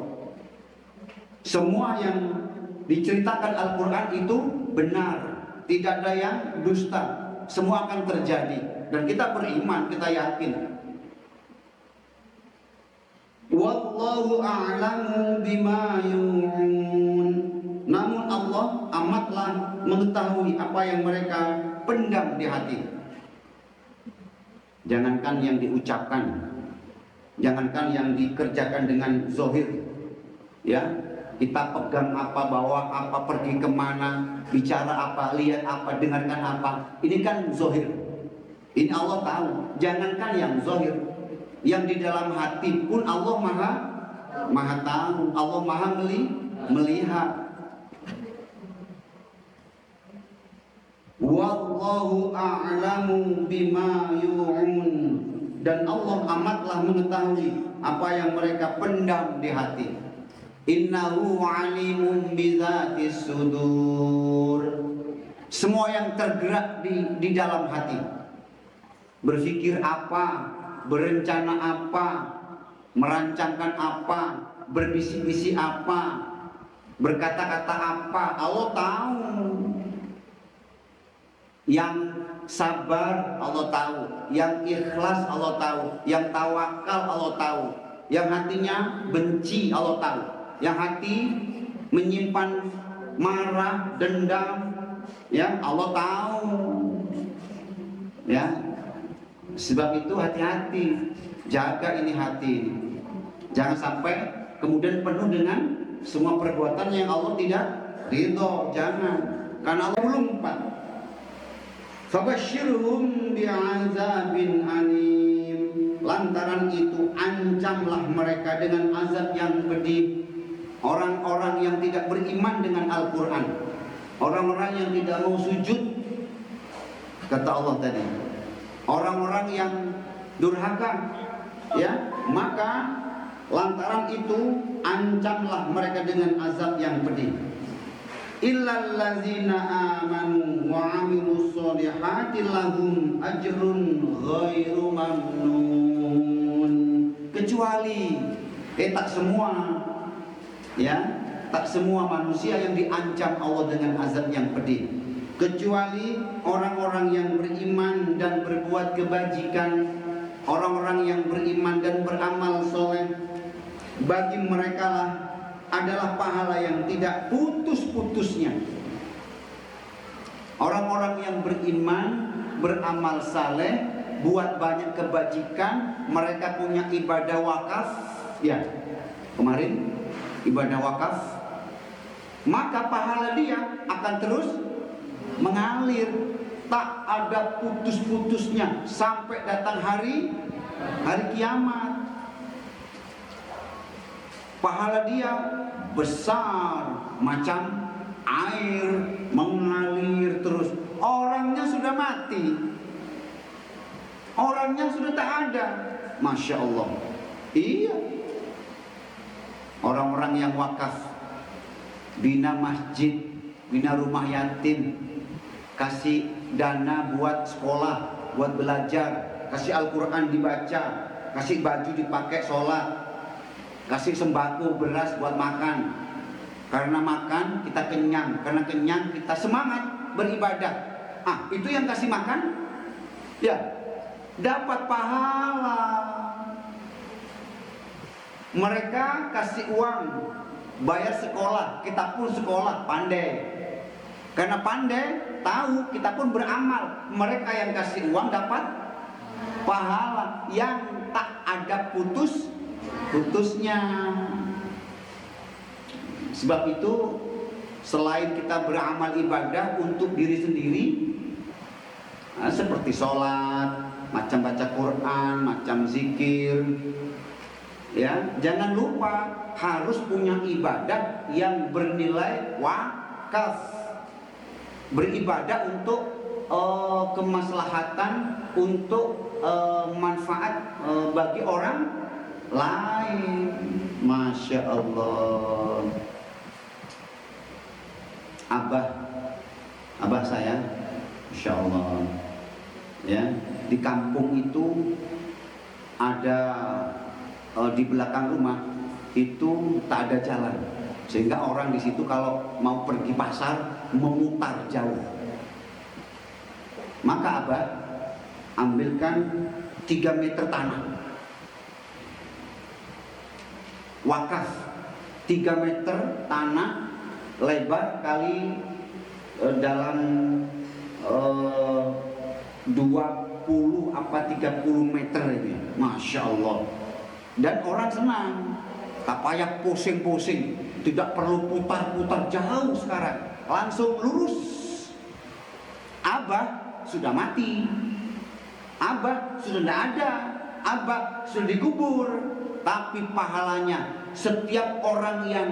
Semua yang diceritakan Al-Quran itu benar, tidak ada yang dusta. Semua akan terjadi dan kita beriman, kita yakin. Wallahu a'lamu bima yu'un. namun Allah amatlah mengetahui apa yang mereka pendam di hati. Jangankan yang diucapkan, jangankan yang dikerjakan dengan zahir, ya, kita pegang apa, bawa apa, pergi kemana, bicara apa, lihat apa, dengarkan apa, ini kan zahir. Ini Allah tahu. Jangankan yang zahir, yang di dalam hati pun Allah maha tahu, Allah maha melihat. Wallahu a'lamu bima yu'un, dan Allah amatlah mengetahui apa yang mereka pendam di hati. Innahu alimun bizatis sudur. Semua yang tergerak di dalam hati, berpikir apa, berencana apa, merancangkan apa, berbisik-bisik apa, berkata-kata apa, Allah tahu. Yang sabar Allah tahu, yang ikhlas Allah tahu, yang tawakal Allah tahu, yang hatinya benci Allah tahu, yang hati menyimpan marah, dendam, ya Allah tahu. Ya, sebab itu hati-hati, jaga ini hati, jangan sampai kemudian penuh dengan semua perbuatan yang Allah tidak ridho, jangan, karena Allah belum empat. Fabashshirhum bi'adzabin alim. Lantaran itu ancamlah mereka dengan azab yang pedih. Orang-orang yang tidak beriman dengan Al-Quran, orang-orang yang tidak mau sujud, kata Allah tadi, orang-orang yang durhaka, ya, maka lantaran itu ancamlah mereka dengan azab yang pedih. Illal ladzina amanu wa amilus solihati lahum ajrun ghairu mamnun. Kecuali tak semua, ya, tak semua manusia yang diancam Allah dengan azab yang pedih, kecuali orang-orang yang beriman dan berbuat kebajikan, orang-orang yang beriman dan beramal soleh. Bagi mereka lah adalah pahala yang tidak putus-putusnya. Orang-orang yang beriman, beramal saleh, buat banyak kebajikan, mereka punya ibadah wakaf, ya, kemarin ibadah wakaf, maka pahala dia akan terus mengalir, tak ada putus-putusnya sampai datang hari kiamat. Pahala dia besar macam air mengalir terus. Orangnya sudah mati, orangnya sudah tak ada, Masya Allah. Iya, orang-orang yang wakaf, bina masjid, bina rumah yatim, kasih dana buat sekolah, buat belajar, kasih Al-Quran dibaca, kasih baju dipakai sholat, kasih sembako, beras buat makan. Karena makan kita kenyang, karena kenyang kita semangat beribadah. Itu yang kasih makan, ya, dapat pahala. Mereka kasih uang bayar sekolah, kita pun sekolah, pandai. Karena pandai, tahu, kita pun beramal. Mereka yang kasih uang dapat pahala yang tak ada putusnya. Sebab itu selain kita beramal ibadah untuk diri sendiri, seperti sholat, macam baca Quran, macam zikir, ya, jangan lupa harus punya ibadah yang bernilai wakaf. Beribadah untuk kemaslahatan, untuk manfaat bagi orang lain. Masya Allah. Abah saya, Masya Allah, ya, di kampung itu ada di belakang rumah itu tak ada jalan, sehingga orang di situ kalau mau pergi pasar memutar jauh. Maka Abah ambilkan 3 meter tanah wakaf, 3 meter tanah lebar kali dalam 20 apa 30 meter ini, Masya Allah. Dan orang senang, tak payah pusing-pusing, tidak perlu putar-putar jauh sekarang, langsung lurus. Abah sudah mati, Abah sudah tidak ada, Abah sudah dikubur, tapi pahalanya setiap orang yang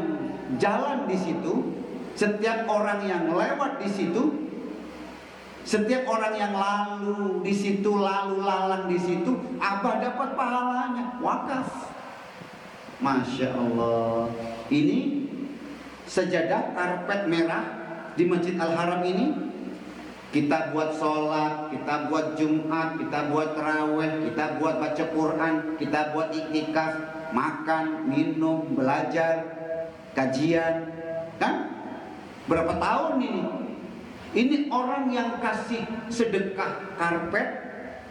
jalan di situ, setiap orang yang lewat di situ, setiap orang yang lalu di situ, lalu lalang di situ, Abah dapat pahalanya, wakaf. Masya Allah. Ini sejadah karpet merah di Masjid Al-Haram ini, kita buat sholat, kita buat Jumat, kita buat taraweh, kita buat baca Quran, kita buat iktikaf, makan, minum, belajar, kajian, kan? Berapa tahun ini? Ini orang yang kasih sedekah karpet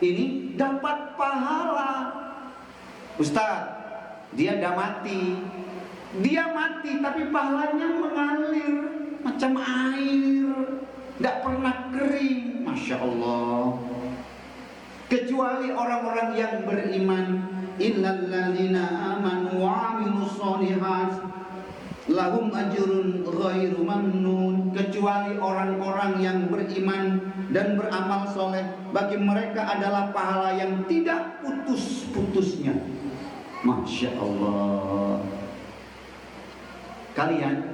ini dapat pahala. Ustaz, dia udah mati. Dia mati tapi pahalanya mengalir macam air, tidak pernah kering. Masya Allah. Kecuali orang-orang yang beriman, illal ladzina amanu wa amilus sholihat lahum ajrun ghairu mamnun. Kecuali orang-orang yang beriman dan beramal soleh, bagi mereka adalah pahala yang tidak putus-putusnya. Masya Allah. Kalian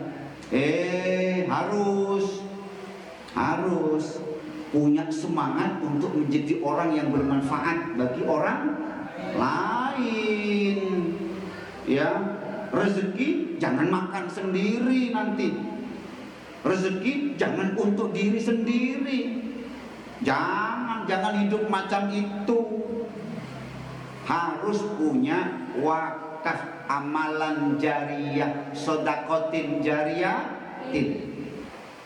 harus punya semangat untuk menjadi orang yang bermanfaat bagi orang lain. Ya, rezeki jangan makan sendiri nanti. Rezeki jangan untuk diri sendiri. Jangan hidup macam itu. Harus punya wakaf, amalan jariyah, sodakotin jariyatin,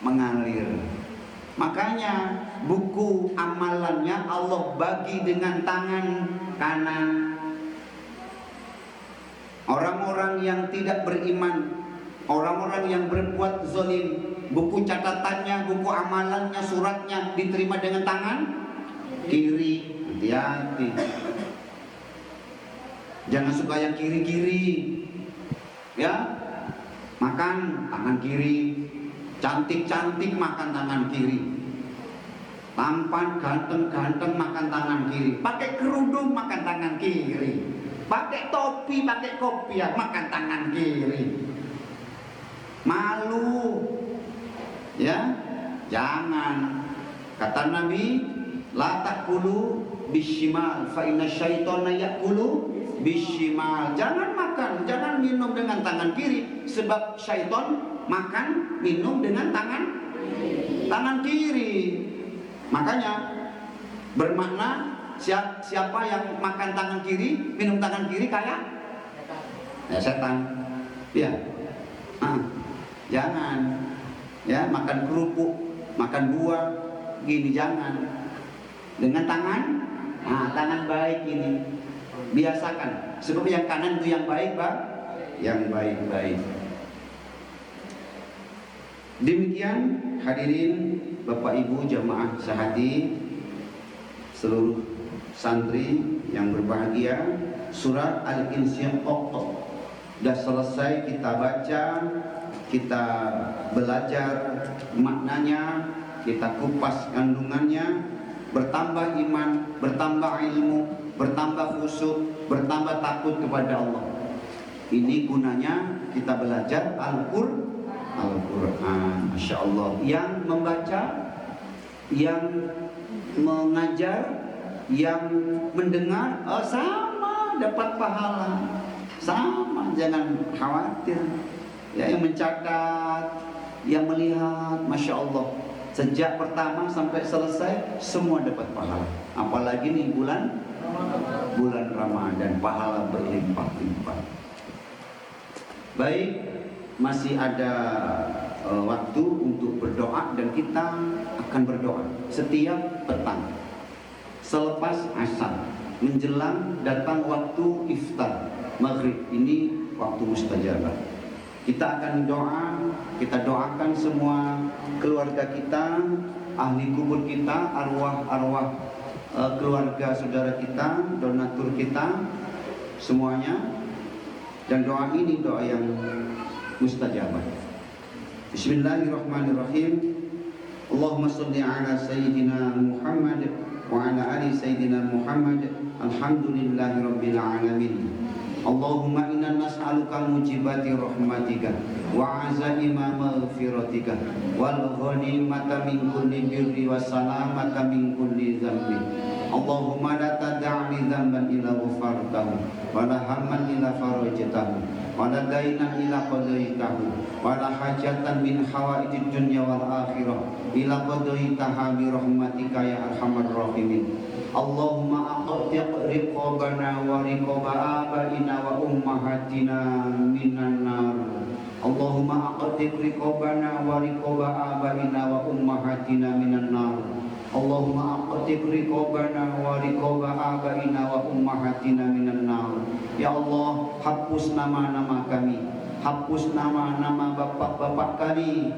mengalir. Makanya buku amalannya Allah bagi dengan tangan kanan. Orang-orang yang tidak beriman, orang-orang yang berbuat zalim, buku catatannya, buku amalannya, suratnya diterima dengan tangan kiri. Hati-hati, jangan suka yang kiri-kiri. Ya, makan tangan kiri, cantik-cantik makan tangan kiri, tampan ganteng-ganteng makan tangan kiri, pakai kerudung makan tangan kiri, pakai topi, pakai kopiah makan tangan kiri. Malu, ya, jangan. Kata Nabi, la takulu bishimal fa inna syaitana yakulu bishimal. Jangan makan, jangan minum dengan tangan kiri, sebab syaitan makan minum dengan tangan kiri. Makanya bermakna siapa yang makan tangan kiri, minum tangan kiri kayak setan. Ya, jangan. Ya, makan kerupuk, makan buah, gini jangan. Dengan tangan, tangan baik ini biasakan. Sebab yang kanan itu yang baik, Pak, yang baik-baik. Demikian hadirin Bapak Ibu jamaah sehati, seluruh santri yang berbahagia, surat Al-Insyiqaq sudah selesai kita baca, kita belajar maknanya, kita kupas kandungannya, bertambah iman, bertambah ilmu, bertambah khusyuk, bertambah takut kepada Allah. Ini gunanya kita belajar Al-Quran. Masya Allah. Yang membaca, yang mengajar, yang mendengar, sama dapat pahala, sama, jangan khawatir. Ya, yang mencatat, yang melihat, Masya Allah, sejak pertama sampai selesai semua dapat pahala. Apalagi nih bulan Ramadan, pahala berlimpah-limpah. Baik, masih ada waktu untuk berdoa, dan kita akan berdoa setiap petang selepas asar menjelang datang waktu iftar maghrib. Ini waktu mustajabah. Kita akan kita doakan semua keluarga kita, ahli kubur kita, arwah-arwah keluarga saudara kita, donatur kita semuanya. Dan doa ini doa yang mustajabah. Bismillahirrahmanirrahim. Allahumma sholli ala sayyidina Muhammad wa ala ali sayyidina Muhammad. Alhamdulillahi rabbil alamin. Allahumma inna nas'aluka mujibati rahmatika wa azaima maghfiratika wal ghanimata min kulli birri wa salamata min kulli dhanbi. Allahumma la tada'li dhanban illa ghafartahu wa la hamman illa farajtahu wa la dainan illa qadaitahu wa la hajatan min hawaijid dunya wal akhirah illa qadaitaha bi rahmatika ya arhamar rahimin. Allahumma aqtiq riqabana wa riqaba abaina wa ummahatina minan nar. Allahumma aqtiq riqabana wa riqaba abaina wa ummahatina minan nar. Allahumma aqtiq riqabana wa riqaba abaina wa ummahatina minan nar. Ya Allah, hapus nama-nama kami, hapus nama-nama bapak-bapak kami,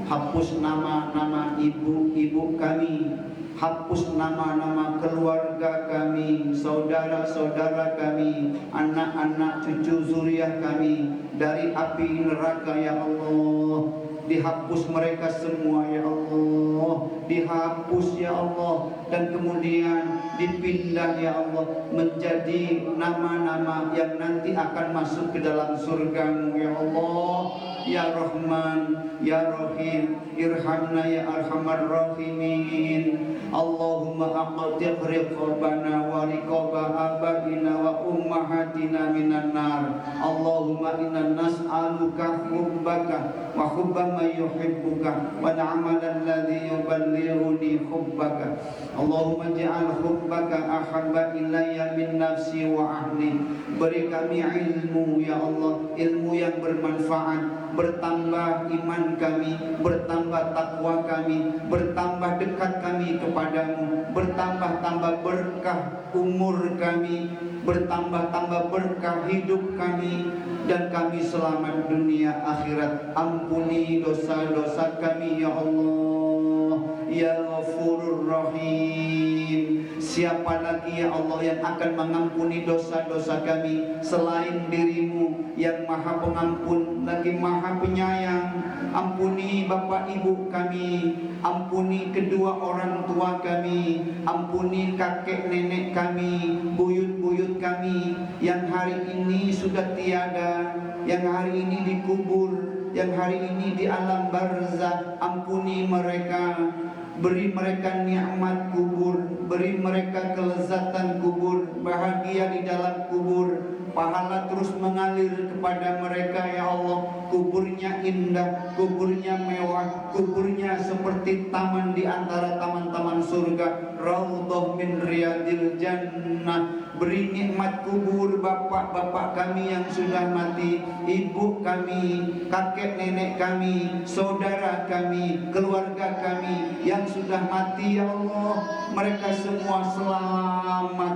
hapus nama-nama ibu-ibu kami, hapus nama-nama keluarga kami, saudara-saudara kami, anak-anak cucu zuriat kami dari api neraka ya Allah. Dihapus mereka semua ya Allah, dihapus ya Allah, dan kemudian dipindah ya Allah menjadi nama-nama yang nanti akan masuk ke dalam surga-Mu ya Allah. Ya Rahman, Ya Rahim, irhamna ya arhamar rahimin. Allahumma aqtiq riqabana wa riqaba abaina wa ummahatina minan nar. Allahumma inna nas'aluka hubbaka wa hubba man yuhibbuka wa al-'amala alladhi yuballighuni hubbaka. Allahumma ij'al hubbaka ahabba ilayya min nafsi wa ahli. Beri kami ilmu ya Allah, ilmu yang bermanfaat, bertambah iman kami, bertambah takwa kami, bertambah dekat kami kepadamu, bertambah-tambah berkah umur kami, bertambah-tambah berkah hidup kami, dan kami selamat dunia akhirat. Ampuni dosa-dosa kami ya Allah, ya Ghafurur Rahim. Siapa lagi ya Allah yang akan mengampuni dosa-dosa kami selain dirimu yang maha pengampun lagi maha penyayang. Ampuni bapak ibu kami, ampuni kedua orang tua kami, ampuni kakek nenek kami, buyut-buyut kami yang hari ini sudah tiada, yang hari ini dikubur, yang hari ini di alam barzah. Ampuni mereka, beri mereka nikmat kubur, beri mereka kelezatan kubur, bahagia di dalam kubur, pahala terus mengalir kepada mereka ya Allah. Kuburnya indah, kuburnya mewah, kuburnya seperti taman di antara taman-taman surga, raudhah min riyadil jannah. Beri nikmat kubur bapak-bapak kami yang sudah mati, ibu kami, kakek nenek kami, saudara kami, keluarga kami yang sudah mati ya Allah. Mereka semua selamat,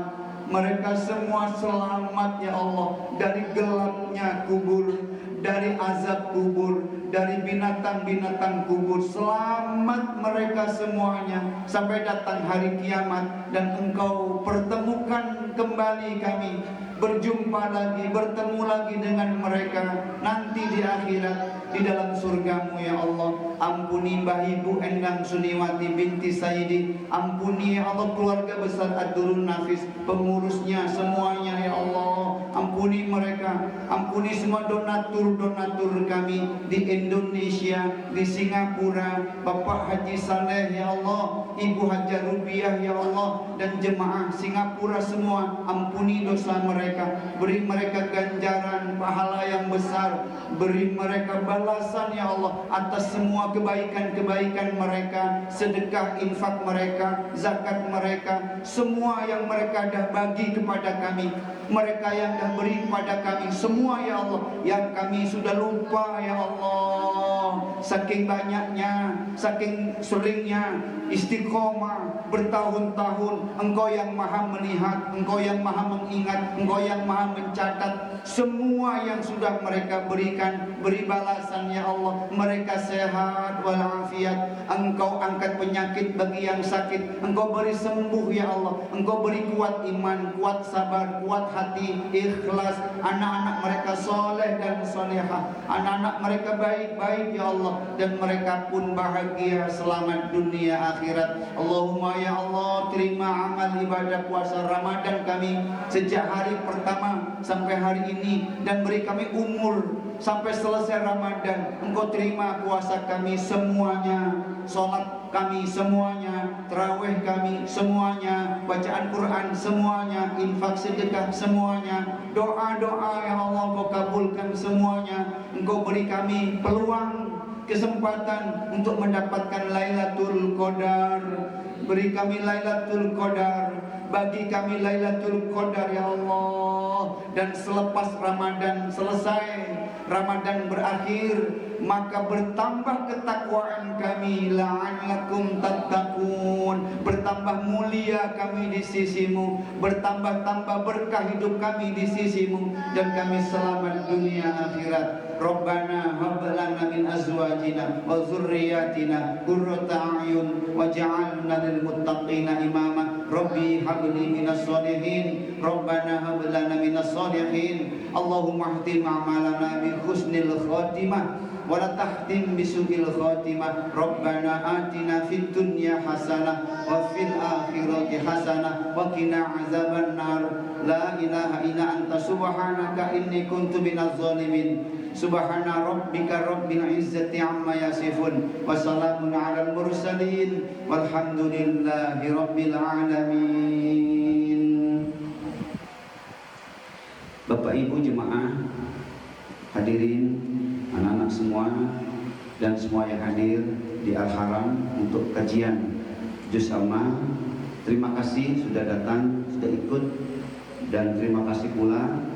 mereka semua selamat ya Allah dari gelapnya kubur, dari azab kubur, dari binatang-binatang kubur. Selamat mereka semuanya sampai datang hari kiamat dan Engkau pertemukan kembali kami, berjumpa lagi, bertemu lagi dengan mereka nanti di akhirat di dalam surga-Mu ya Allah. Ampuni Mbah Ibu Endang Suniwati binti Sayyidi, ampuni ya Allah keluarga besar Ad-Durun Nafis, pengurusnya semuanya ya Allah. Ampuni mereka, ampuni semua donatur-donatur kami di Indonesia, di Singapura, Bapak Haji Saleh ya Allah, Ibu Haja Rubiah ya Allah, dan jemaah Singapura semua. Ampuni dosa mereka, beri mereka ganjaran pahala yang besar, beri mereka balasan ya Allah atas semua kebaikan-kebaikan mereka, sedekah infak mereka, zakat mereka, semua yang mereka dah bagi kepada kami, mereka yang dah beri beri kepada kami semua ya Allah, yang kami sudah lupa ya Allah. Saking banyaknya, saking seringnya istiqomah bertahun-tahun, Engkau yang maha melihat, Engkau yang maha mengingat, Engkau yang maha mencatat semua yang sudah mereka berikan. Beri balasan ya Allah, mereka sehat walafiat. Engkau angkat penyakit bagi yang sakit, Engkau beri sembuh ya Allah, Engkau beri kuat iman, kuat sabar, kuat hati, ikhlas. Anak-anak mereka soleh dan solehah, anak-anak mereka baik-baik ya Allah, dan mereka pun bahagia selamat dunia akhirat. Allahumma ya Allah, terima amal ibadah puasa Ramadan kami sejak hari pertama sampai hari ini, dan beri kami umur sampai selesai Ramadan. Engkau terima puasa kami semuanya, sholat kami semuanya, tarawih kami semuanya, bacaan Quran semuanya, infak sedekah semuanya, doa-doa yang Allah Engkau kabulkan semuanya. Engkau beri kami peluang, kesempatan untuk mendapatkan Lailatul Qadar. Beri kami Lailatul Qadar, bagi kami Lailatul Qadar ya Allah. Dan selepas Ramadan selesai, Ramadan berakhir, maka bertambah ketakwaan kami, la'allakum tattaqun, bertambah mulia kami di sisimu, bertambah-tambah berkah hidup kami di sisimu, dan kami selamat dunia akhirat. Rabbana hab lana min azwajina wa dzurriyyatina qurrata a'yun waj'alna lil muttaqina imama. Rabbi habli minas sholihin, Rabbana hab lana minas sholihin. Allahumma ihtim a'malana bi husnil khatimah wa la tahtim bisu'il khatimah. Rabbana atina fid dunya hasanah wa fil akhirati hasanah wa qina azaban nar. La ilaha illa anta subhanaka inni kuntu minaz zalimin. Subhana rabbika rabbil izzati amma yasifun wa salamun alal mursalin walhamdulillahi rabbil alamin. Bapak Ibu jemaah hadirin, anak-anak semua dan semua yang hadir di Al-Haram untuk kajian Juz Amma, terima kasih sudah datang, sudah ikut, dan terima kasih pula